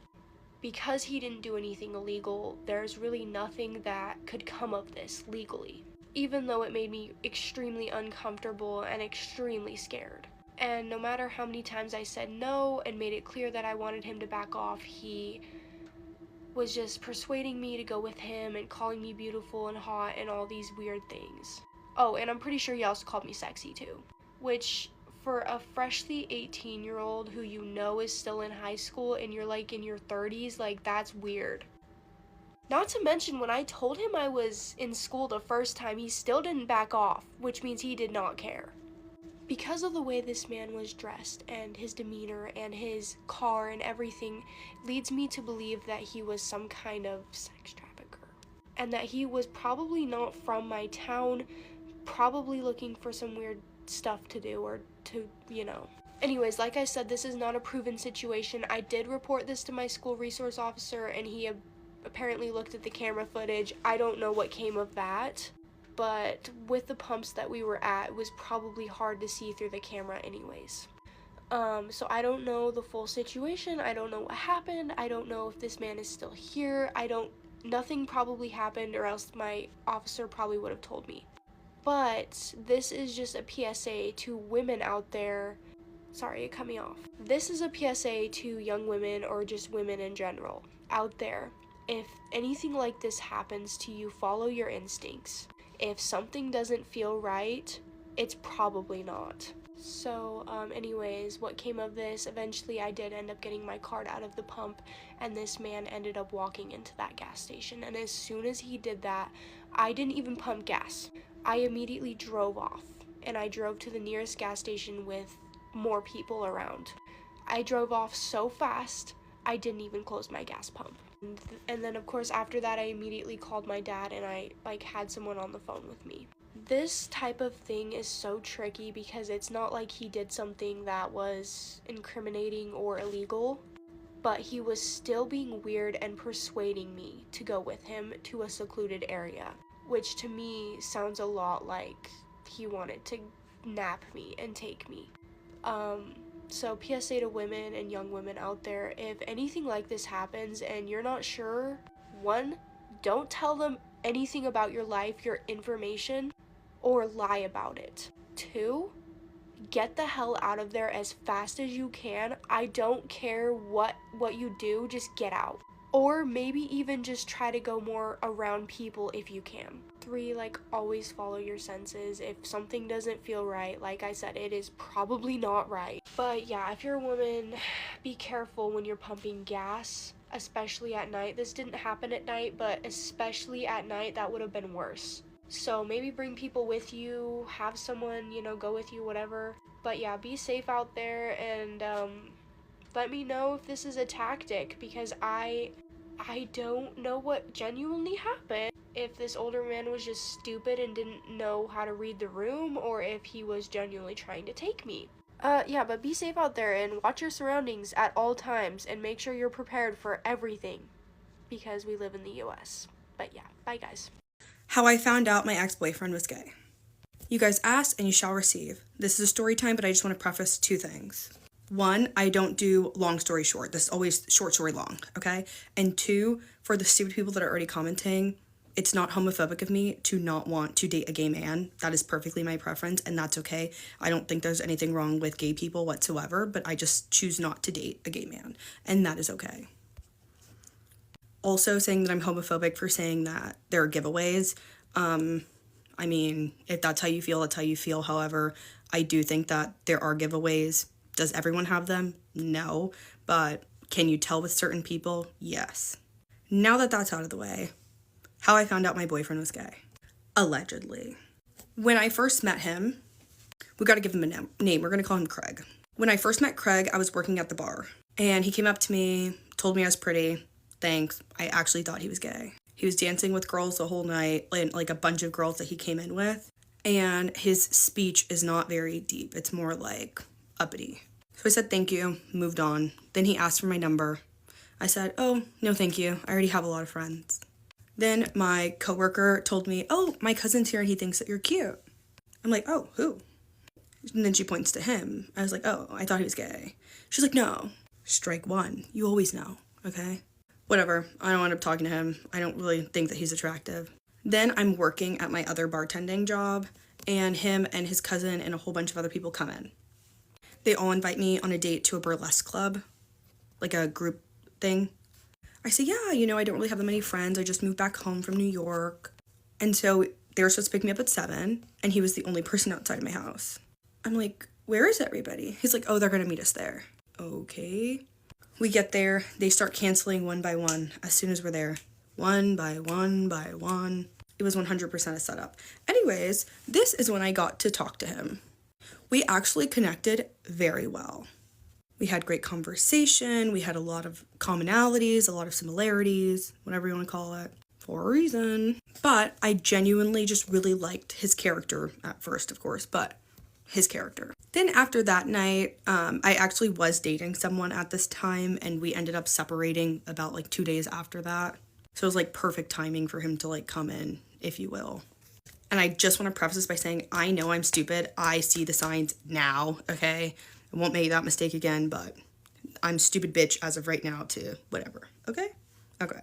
D: Because he didn't do anything illegal, there's really nothing that could come of this legally, even though it made me extremely uncomfortable and extremely scared. And no matter how many times I said no and made it clear that I wanted him to back off, he was just persuading me to go with him and calling me beautiful and hot and all these weird things. Oh, and I'm pretty sure he also called me sexy too, which for a freshly 18-year-old who you know is still in high school and you're like in your 30s, like that's weird. Not to mention when I told him I was in school the first time, he still didn't back off, which means he did not care. Because of the way this man was dressed and his demeanor and his car and everything leads me to believe that he was some kind of sex trafficker and that he was probably not from my town, probably looking for some weird stuff to do or to, you know. Anyways, like I said, this is not a proven situation. I did report this to my school resource officer and he apparently looked at the camera footage. I don't know what came of that. But with the pumps that we were at, it was probably hard to see through the camera anyways. So I don't know the full situation. I don't know what happened. I don't know if this man is still here. Nothing probably happened or else my officer probably would have told me. But this is just a PSA to women out there. Sorry, it cut me off. This is a PSA to young women or just women in general out there. If anything like this happens to you, follow your instincts. If something doesn't feel right, it's probably not. So, anyways, what came of this, eventually I did end up getting my card out of the pump, and this man ended up walking into that gas station. And as soon as he did that, I didn't even pump gas. I immediately drove off, and I drove to the nearest gas station with more people around. I drove off so fast, I didn't even close my gas pump. And then of course after that I immediately called my dad and I had someone on the phone with me. This type of thing is so tricky because it's not like he did something that was incriminating or illegal,
A: but he was still being weird and persuading me to go with him to a secluded area, which to me sounds a lot like he wanted to nap me and take me. So PSA to women and young women out there, if anything like this happens and you're not sure, 1, don't tell them anything about your life, your information, or lie about it. 2, get the hell out of there as fast as you can. I don't care what you do, just get out. Or maybe even just try to go more around people if you can. 3, like, always follow your senses. If something doesn't feel right, like I said, it is probably not right. But yeah, if you're a woman, be careful when you're pumping gas, especially at night. This didn't happen at night, but especially at night, that would have been worse. So maybe bring people with you, have someone, go with you, whatever. But yeah, be safe out there, and let me know if this is a tactic, because I don't know what genuinely happened. If this older man was just stupid and didn't know how to read the room, or if he was genuinely trying to take me. Yeah, but be safe out there and watch your surroundings at all times and make sure you're prepared for everything, because we live in the US. But yeah, bye guys.
G: How I found out my ex-boyfriend was gay. You guys ask and you shall receive. This is a story time, but I just want to preface 2 things. 1, I don't do long story short. This is always short story long, okay? And 2, for the stupid people that are already commenting, it's not homophobic of me to not want to date a gay man. That is perfectly my preference, and that's okay. I don't think there's anything wrong with gay people whatsoever, but I just choose not to date a gay man, and that is okay. Also, saying that I'm homophobic for saying that there are giveaways, I mean, if that's how you feel, that's how you feel. However, I do think that there are giveaways. Does everyone have them? No. But can you tell with certain people? Yes. Now that that's out of the way, how I found out my boyfriend was gay. Allegedly. When I first met him, we got to give him a name. We're going to call him Craig. When I first met Craig, I was working at the bar. And he came up to me, told me I was pretty. Thanks. I actually thought he was gay. He was dancing with girls the whole night, like a bunch of girls that he came in with. And his speech is not very deep. It's more like uppity. So I said thank you, moved on. Then he asked for my number. I said, oh, no thank you. I already have a lot of friends. Then my coworker told me, oh, my cousin's here and he thinks that you're cute. I'm like, oh, who? And then she points to him. I was like, oh, I thought he was gay. She's like, no. Strike 1. You always know, okay? Whatever. I don't end up talking to him. I don't really think that he's attractive. Then I'm working at my other bartending job, and him and his cousin and a whole bunch of other people come in. They all invite me on a date to a burlesque club, like a group thing. I say, yeah, I don't really have that many friends. I just moved back home from New York. And so they were supposed to pick me up at 7, and he was the only person outside my house. I'm like, where is everybody? He's like, oh, they're going to meet us there. Okay. We get there. They start canceling one by one as soon as we're there. One by one by one. It was 100% a setup. Anyways, this is when I got to talk to him. We actually connected very well. We had great conversation. We had a lot of commonalities, a lot of similarities, whatever you want to call it, for a reason. But I genuinely just really liked his character at first, of course, but his character. Then after that night, I actually was dating someone at this time, and we ended up separating about like 2 days after that. So it was like perfect timing for him to like come in, if you will. And I just want to preface this by saying, I know I'm stupid. I see the signs now, okay? I won't make that mistake again, but I'm stupid bitch as of right now to whatever, okay? Okay.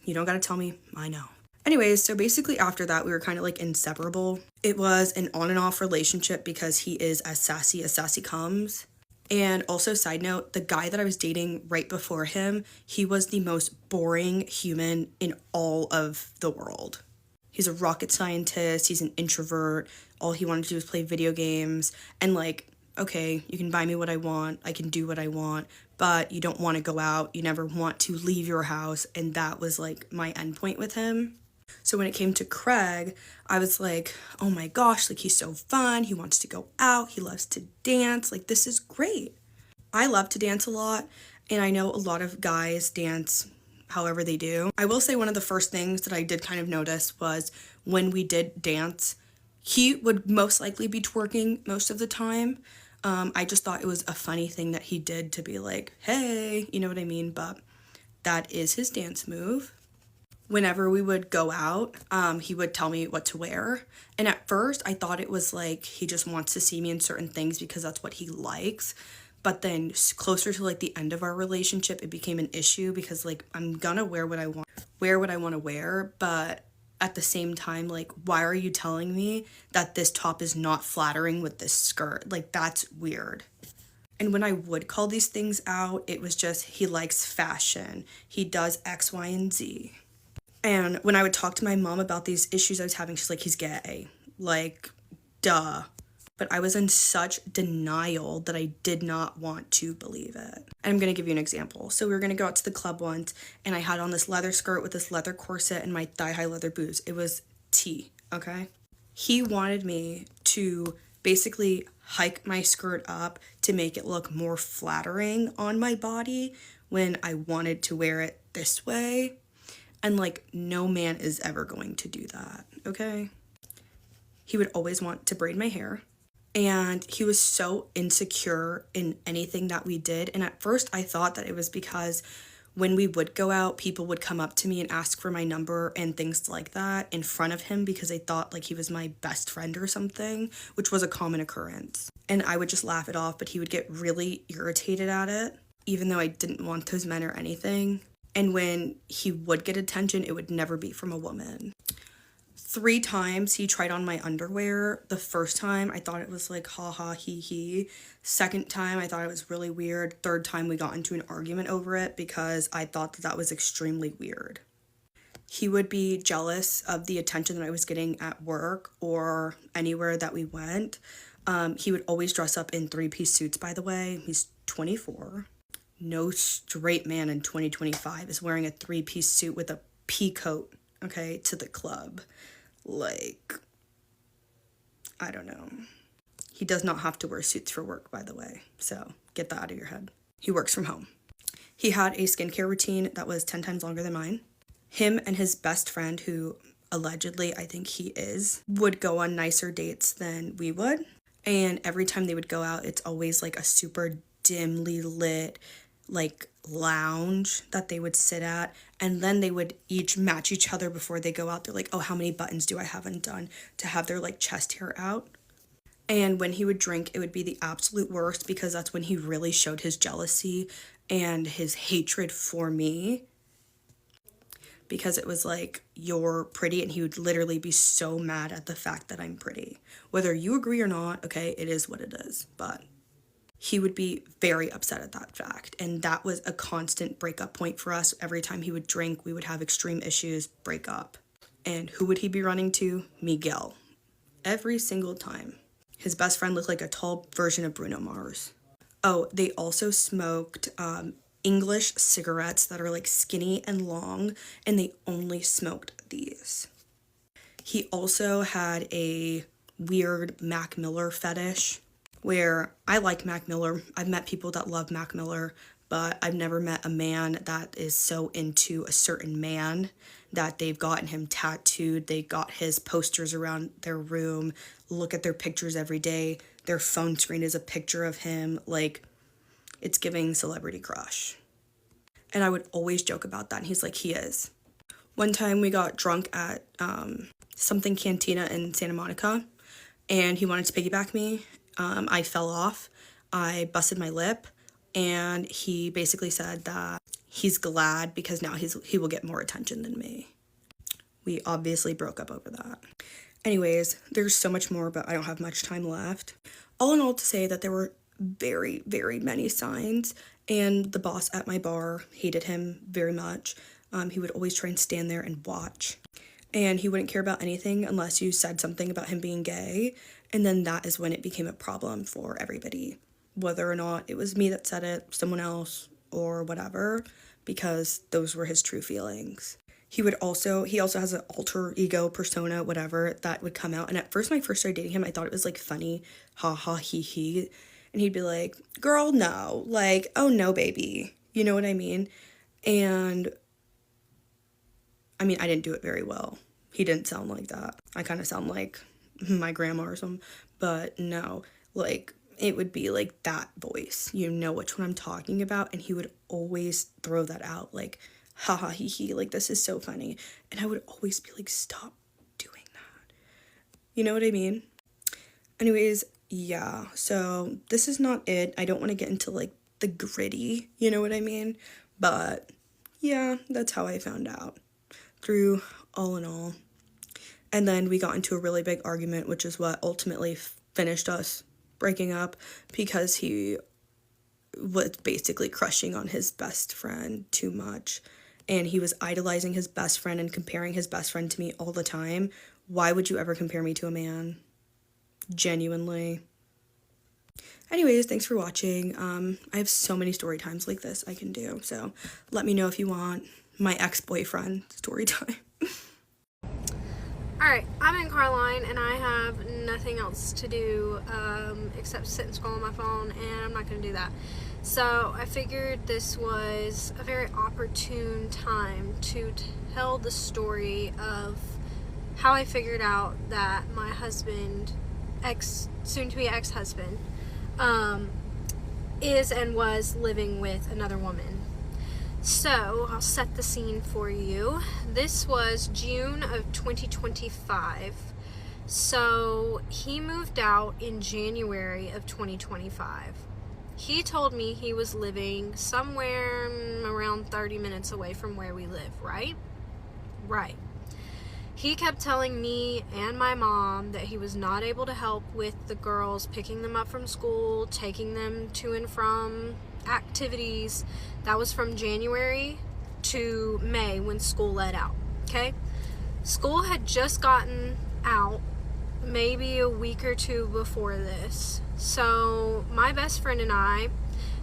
G: You don't gotta tell me, I know. Anyways, so basically after that, we were kind of like inseparable. It was an on and off relationship because he is as sassy comes. And also, side note, the guy that I was dating right before him, he was the most boring human in all of the world. He's a rocket scientist, he's an introvert, all he wanted to do was play video games, and like, okay, you can buy me what I want, I can do what I want, but you don't want to go out, you never want to leave your house, and that was like my endpoint with him. So when it came to Craig, I was like, oh my gosh, like he's so fun, he wants to go out, he loves to dance, like this is great. I love to dance a lot, and I know a lot of guys dance however they do. I will say one of the first things that I did kind of notice was when we did dance, he would most likely be twerking most of the time. I just thought it was a funny thing that he did to be like, hey, you know what I mean? But that is his dance move. Whenever we would go out, he would tell me what to wear. And at first, I thought it was like he just wants to see me in certain things because that's what he likes. But then closer to like the end of our relationship, it became an issue because like I'm gonna wear what I want to wear, but at the same time, like, why are you telling me that this top is not flattering with this skirt? Like, that's weird. And when I would call these things out, it was just he likes fashion. He does X, Y, and Z. And when I would talk to my mom about these issues I was having, she's like, he's gay. Like, duh. But I was in such denial that I did not want to believe it. And I'm going to give you an example. So we were going to go out to the club once, and I had on this leather skirt with this leather corset and my thigh-high leather boots. It was tea, okay? He wanted me to basically hike my skirt up to make it look more flattering on my body when I wanted to wear it this way. And, like, no man is ever going to do that, okay? He would always want to braid my hair. And he was so insecure in anything that we did. And at first I thought that it was because when we would go out, people would come up to me and ask for my number and things like that in front of him because they thought like he was my best friend or something, which was a common occurrence. And I would just laugh it off, but he would get really irritated at it, even though I didn't want those men or anything. And when he would get attention, it would never be from a woman. 3 times he tried on my underwear. The first time I thought it was like ha ha he he. Second time I thought it was really weird. Third time we got into an argument over it because I thought that was extremely weird. He would be jealous of the attention that I was getting at work or anywhere that we went. He would always dress up in 3-piece suits, by the way. He's 24. No straight man in 2025 is wearing a 3-piece suit with a pea coat, okay, to the club. Like, I don't know. He does not have to wear suits for work, by the way. So get that out of your head. He works from home. He had a skincare routine that was 10 times longer than mine. Him and his best friend, who allegedly I think he is, would go on nicer dates than we would. And every time they would go out, it's always like a super dimly lit, like, lounge that they would sit at, and then they would each match each other before they go out. They're like, oh, how many buttons do I have undone, to have their like chest hair out. And when he would drink, it would be the absolute worst because that's when he really showed his jealousy and his hatred for me, because it was like, you're pretty, and he would literally be so mad at the fact that I'm pretty. Whether you agree or not, okay, it is what it is, but he would be very upset at that fact. And that was a constant breakup point for us. Every time he would drink, we would have extreme issues, break up. And who would he be running to? Miguel. Every single time. His best friend looked like a tall version of Bruno Mars. Oh, they also smoked English cigarettes that are like skinny and long, and they only smoked these. He also had a weird Mac Miller fetish, where I like Mac Miller. I've met people that love Mac Miller, but I've never met a man that is so into a certain man that they've gotten him tattooed. They got his posters around their room, look at their pictures every day. Their phone screen is a picture of him. Like, it's giving celebrity crush. And I would always joke about that, and he's like, he is. One time we got drunk at something cantina in Santa Monica, and he wanted to piggyback me. I fell off, I busted my lip, and he basically said that he's glad because now he will get more attention than me. We obviously broke up over that. Anyways, there's so much more, but I don't have much time left. All in all, to say that there were very, very many signs, and the boss at my bar hated him very much. He would always try and stand there and watch, and he wouldn't care about anything unless you said something about him being gay. And then that is when it became a problem for everybody, whether or not it was me that said it, someone else, or whatever, because those were his true feelings. He also has an alter ego persona, whatever, that would come out. And at first, when I first started dating him, I thought it was like funny, ha ha he he. And he'd be like, girl, no, like, oh no, baby. You know what I mean? And I mean, I didn't do it very well. He didn't sound like that. I kind of sound like my grandma or something, but no, like, it would be like that voice. You know which one I'm talking about. And he would always throw that out, like, haha, hee hee, like, this is so funny. And I would always be like, stop doing that. You know what I mean? Anyways, yeah, so this is not it. I don't want to get into, like, the gritty, you know what I mean? But yeah, that's how I found out, through all in all. And then we got into a really big argument, which is what ultimately finished us breaking up, because he was basically crushing on his best friend too much. And he was idolizing his best friend and comparing his best friend to me all the time. Why would you ever compare me to a man? Genuinely. Anyways, thanks for watching. I have so many story times like this I can do, so let me know if you want my ex-boyfriend story time.
C: Alright, I'm in Carline and I have nothing else to do except sit and scroll on my phone, and I'm not going to do that. So I figured this was a very opportune time to tell the story of how I figured out that my husband, soon-to-be ex-husband, is and was living with another woman. So, I'll set the scene for you. This was June of 2025. So, he moved out in January of 2025. He told me he was living somewhere around 30 minutes away from where we live, right? Right. He kept telling me and my mom that he was not able to help with the girls, picking them up from school, taking them to and from activities. That was from January to May when school let out, okay? School had just gotten out maybe a week or two before this. So my best friend and I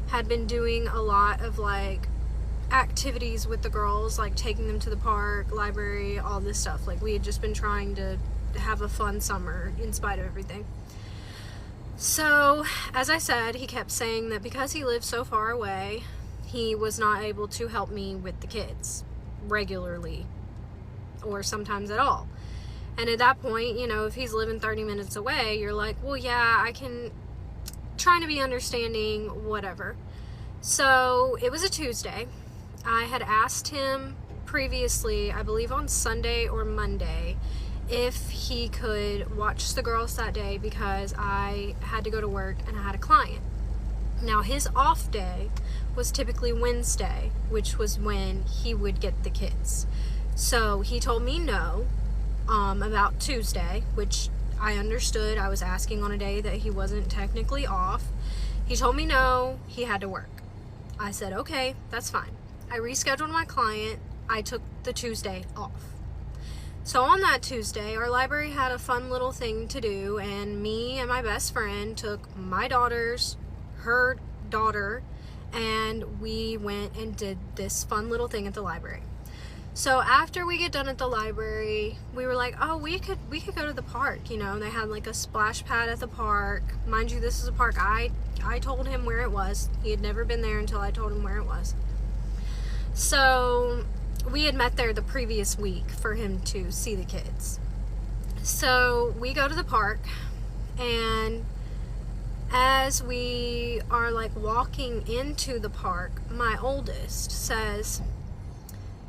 C: had been doing a lot of like activities with the girls, like taking them to the park, library, all this stuff. Like we had just been trying to have a fun summer in spite of everything. So, as I said, he kept saying that because he lived so far away, he was not able to help me with the kids regularly or sometimes at all. And at that point, you know, if he's living 30 minutes away, you're like, well, yeah, I can try to be understanding, whatever. So, it was a Tuesday. I had asked him previously, I believe on Sunday or Monday, if he could watch the girls that day because I had to go to work and I had a client. Now his off day was typically Wednesday, which was when he would get the kids. So he told me no about Tuesday, which I understood. I was asking on a day that he wasn't technically off. He told me no, he had to work. I said, okay, that's fine. I rescheduled my client. I took the Tuesday off. So on that Tuesday, our library had a fun little thing to do, and me and my best friend took my daughters, her daughter, and we went and did this fun little thing at the library. So after we get done at the library, we were like, oh, we could go to the park, you know. And they had like a splash pad at the park. Mind you, this is a park I told him where it was. He had never been there until I told him where it was. So we had met there the previous week for him to see the kids. So we go to the park, and as we are like walking into the park, my oldest says,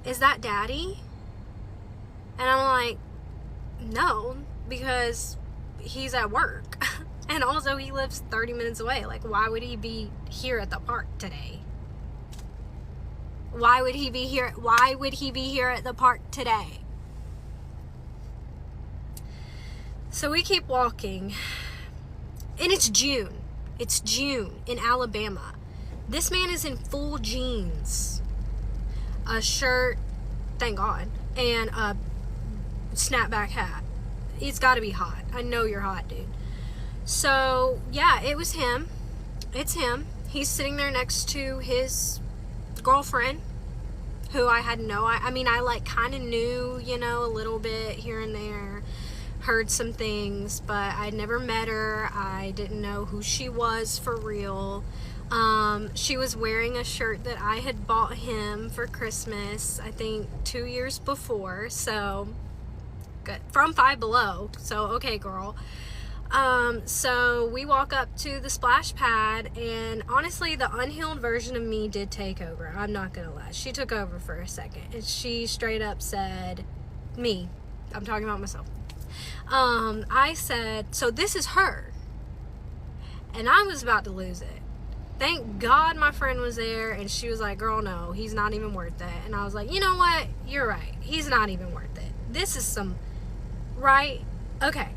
C: is that Daddy? And I'm like, no, because he's at work. And also he lives 30 minutes away. Like, why would he be here at the park today? Why would he be here? Why would he be here at the park today? So we keep walking, and it's June. It's June in Alabama. This man is in full jeans, a shirt, thank God, and a snapback hat. It's got to be hot. I know you're hot, dude. So yeah, it was him. It's him. He's sitting there next to his girlfriend, who I had I mean, I like kind of knew, you know, a little bit here and there, heard some things, but I'd never met her. I didn't know who she was for real. She was wearing a shirt that I had bought him for Christmas, I think 2 years before, so good, from Five Below, so okay, girl.
D: So we walk up to the splash pad, and honestly, the unhealed version of me did take over. I'm not gonna lie. She took over for a second, and she straight up said, me, I'm talking about myself. I said, so this is her. And I was about to lose it. Thank God my friend was there, and she was like, girl, no, he's not even worth it. And I was like, you know what? You're right. He's not even worth it. This is some, right? Okay.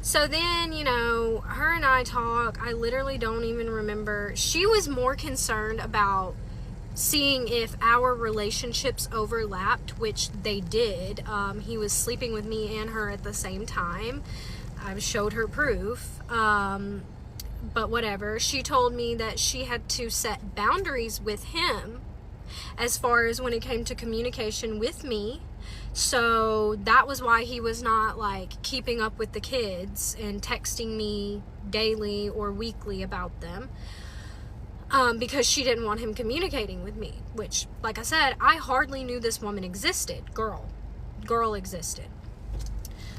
D: So then, you know, her and I talk. I literally don't even remember. She was more concerned about seeing if our relationships overlapped, which they did. He was sleeping with me and her at the same time. I showed her proof. But whatever. She told me that she had to set boundaries with him as far as when it came to communication with me. So that was why he was not like keeping up with the kids and texting me daily or weekly about them, because she didn't want him communicating with me, which, like I said, I hardly knew this woman existed. Girl existed.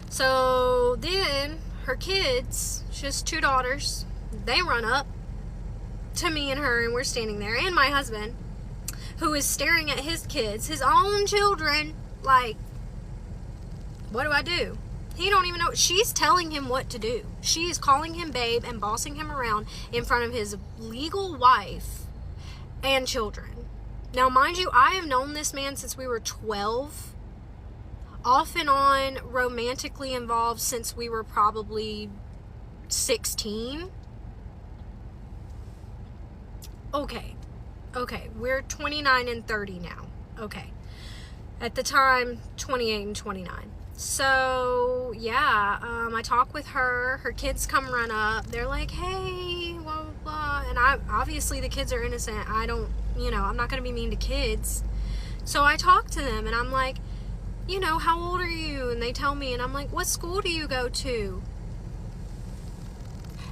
D: So then her kids, she has 2 daughters, they run up to me and her, and we're standing there, and my husband, who is staring at his kids, his own children, like, what do I do? He don't even know. She's telling him what to do. She is calling him babe and bossing him around in front of his legal wife and children. Now, mind you, I have known this man since we were 12, off and on romantically involved since we were probably 16. Okay, we're 29 and 30 now. Okay. At the time, 28 and 29. So, yeah, I talk with her. Her kids come run up. They're like, hey, blah, blah, blah. And obviously the kids are innocent. I don't, you know, I'm not going to be mean to kids. So I talk to them, and I'm like, you know, how old are you? And they tell me, and I'm like, what school do you go to?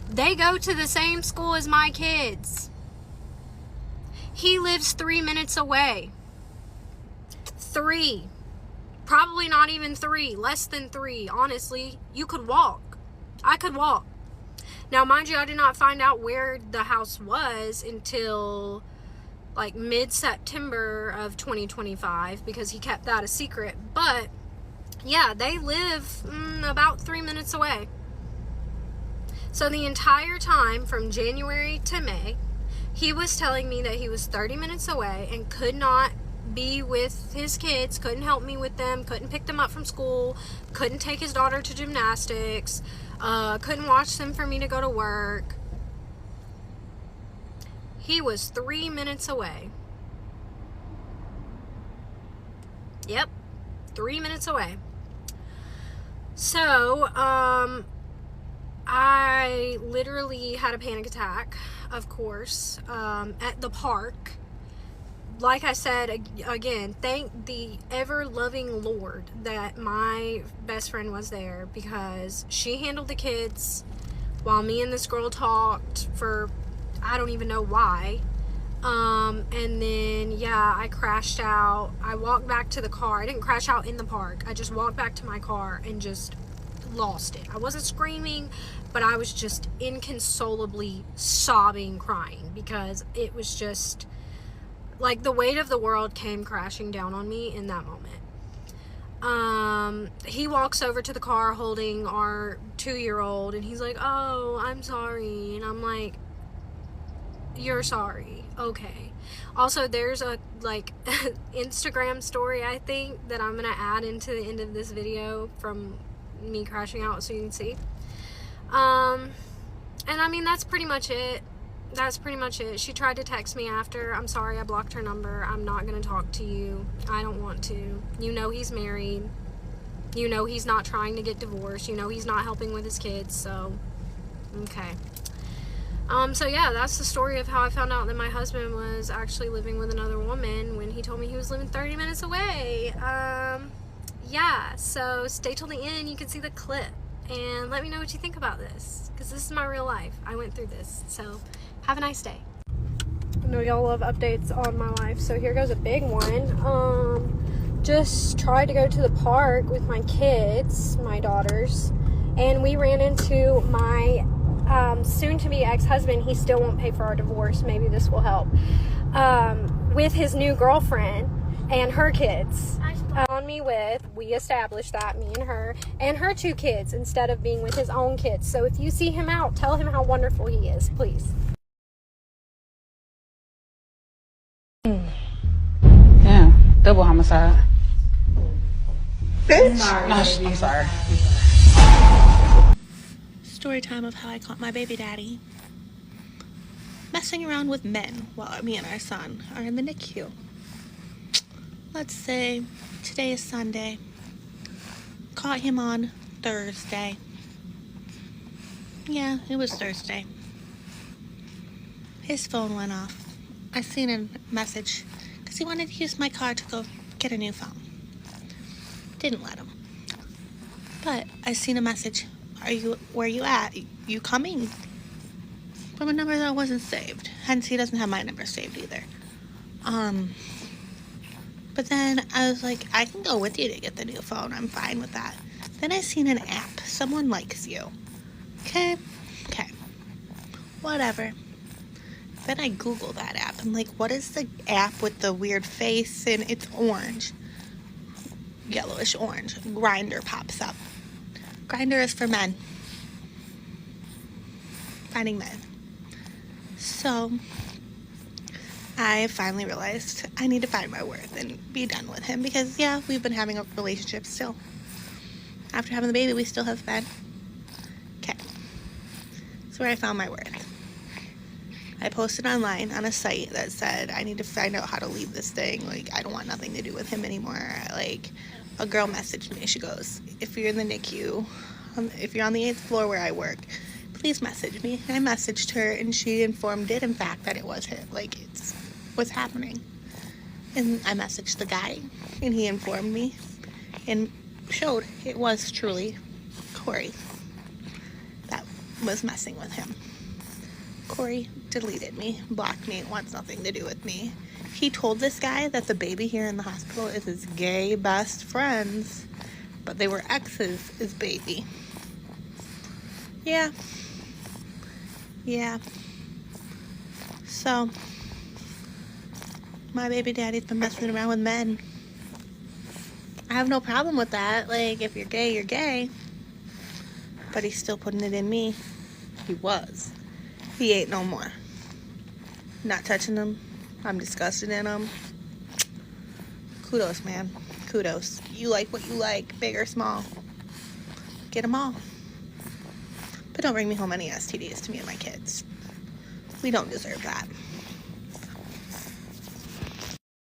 D: They go to the same school as my kids. He lives 3 minutes away. 3. Probably not even 3. Less than 3. Honestly, you could walk. I could walk. Now, mind you, I did not find out where the house was until like mid-September of 2025, because he kept that a secret. But yeah, they live about 3 minutes away. So the entire time from January to May, he was telling me that he was 30 minutes away and could not be with his kids, couldn't help me with them, couldn't pick them up from school, couldn't take his daughter to gymnastics, couldn't watch them for me to go to work. He was 3 minutes away. Yep, 3 minutes away. So, I literally had a panic attack, of course, at the park. Like I said, again, thank the ever-loving Lord that my best friend was there, because she handled the kids while me and this girl talked for, I don't even know why. And then, yeah, I crashed out. I walked back to the car. I didn't crash out in the park. I just walked back to my car and just lost it. I wasn't screaming, but I was just inconsolably sobbing, crying, because it was just like the weight of the world came crashing down on me in that moment. He walks over to the car holding our 2-year-old, and he's like, oh, I'm sorry. And I'm like, you're sorry. Okay. Also, there's a like Instagram story, I think, that I'm gonna add into the end of this video from me crashing out, so you can see. And I mean, that's pretty much it. She tried to text me after. I'm sorry, I blocked her number. I'm not gonna talk to you. I don't want to. You know he's married. You know he's not trying to get divorced. You know he's not helping with his kids, so okay. So yeah, that's the story of how I found out that my husband was actually living with another woman when he told me he was living 30 minutes away. Yeah, so stay till the end. You can see the clip and let me know what you think about this, because this is my real life. I went through this, so have a nice day. I know y'all love updates on my life, so here goes a big one. Just tried to go to the park with my kids, my daughters,
H: and we ran into my soon-to-be ex-husband. He still won't pay for our divorce. Maybe this will help. With his new girlfriend and her kids. On me with, we established that, me and her 2 kids, instead of being with his own kids. So if you see him out, tell him how wonderful he is, please.
I: Yeah, double homicide. Bitch. I'm sorry.
J: Story time of how I caught my baby daddy messing around with men while me and our son are in the NICU. Let's say today is Sunday. Caught him on Thursday. Yeah, it was Thursday. His phone went off. I seen a message because he wanted to use my car to go get a new phone. Didn't let him. But I seen a message. Where you at? You coming? From a number that wasn't saved. Hence, he doesn't have my number saved either. But then I was like, I can go with you to get the new phone. I'm fine with that. Then I seen an app. Someone likes you. Okay. Whatever. Then I Google that app. I'm like, what is the app with the weird face and it's orange? Yellowish orange. Grindr pops up. Grindr is for men. Finding men. So I finally realized I need to find my worth and be done with him because, yeah, we've been having a relationship still. After having the baby, we still have been. Okay. That's where I found my worth. I posted online on a site that said I need to find out how to leave this thing. Like, I don't want nothing to do with him anymore. Like, a girl messaged me. She goes, if you're in the NICU, if you're on the 8th floor where I work, please message me. And I messaged her, and she informed it, in fact, that it was him. Like, it's what's happening. And I messaged the guy, and he informed me and showed it was truly Corey that was messing with him. Corey deleted me, blocked me, wants nothing to do with me. He told this guy that the baby here in the hospital is his gay best friend's, but they were exes, his baby. Yeah. So, my baby daddy's been messing around with men. I have no problem with that. Like, if you're gay, you're gay. But he's still putting it in me. He was. He ain't no more. Not touching him. I'm disgusted in him. Kudos, man. Kudos. You like what you like, big or small. Get them all. But don't bring me home any STDs to me and my kids. We don't deserve that.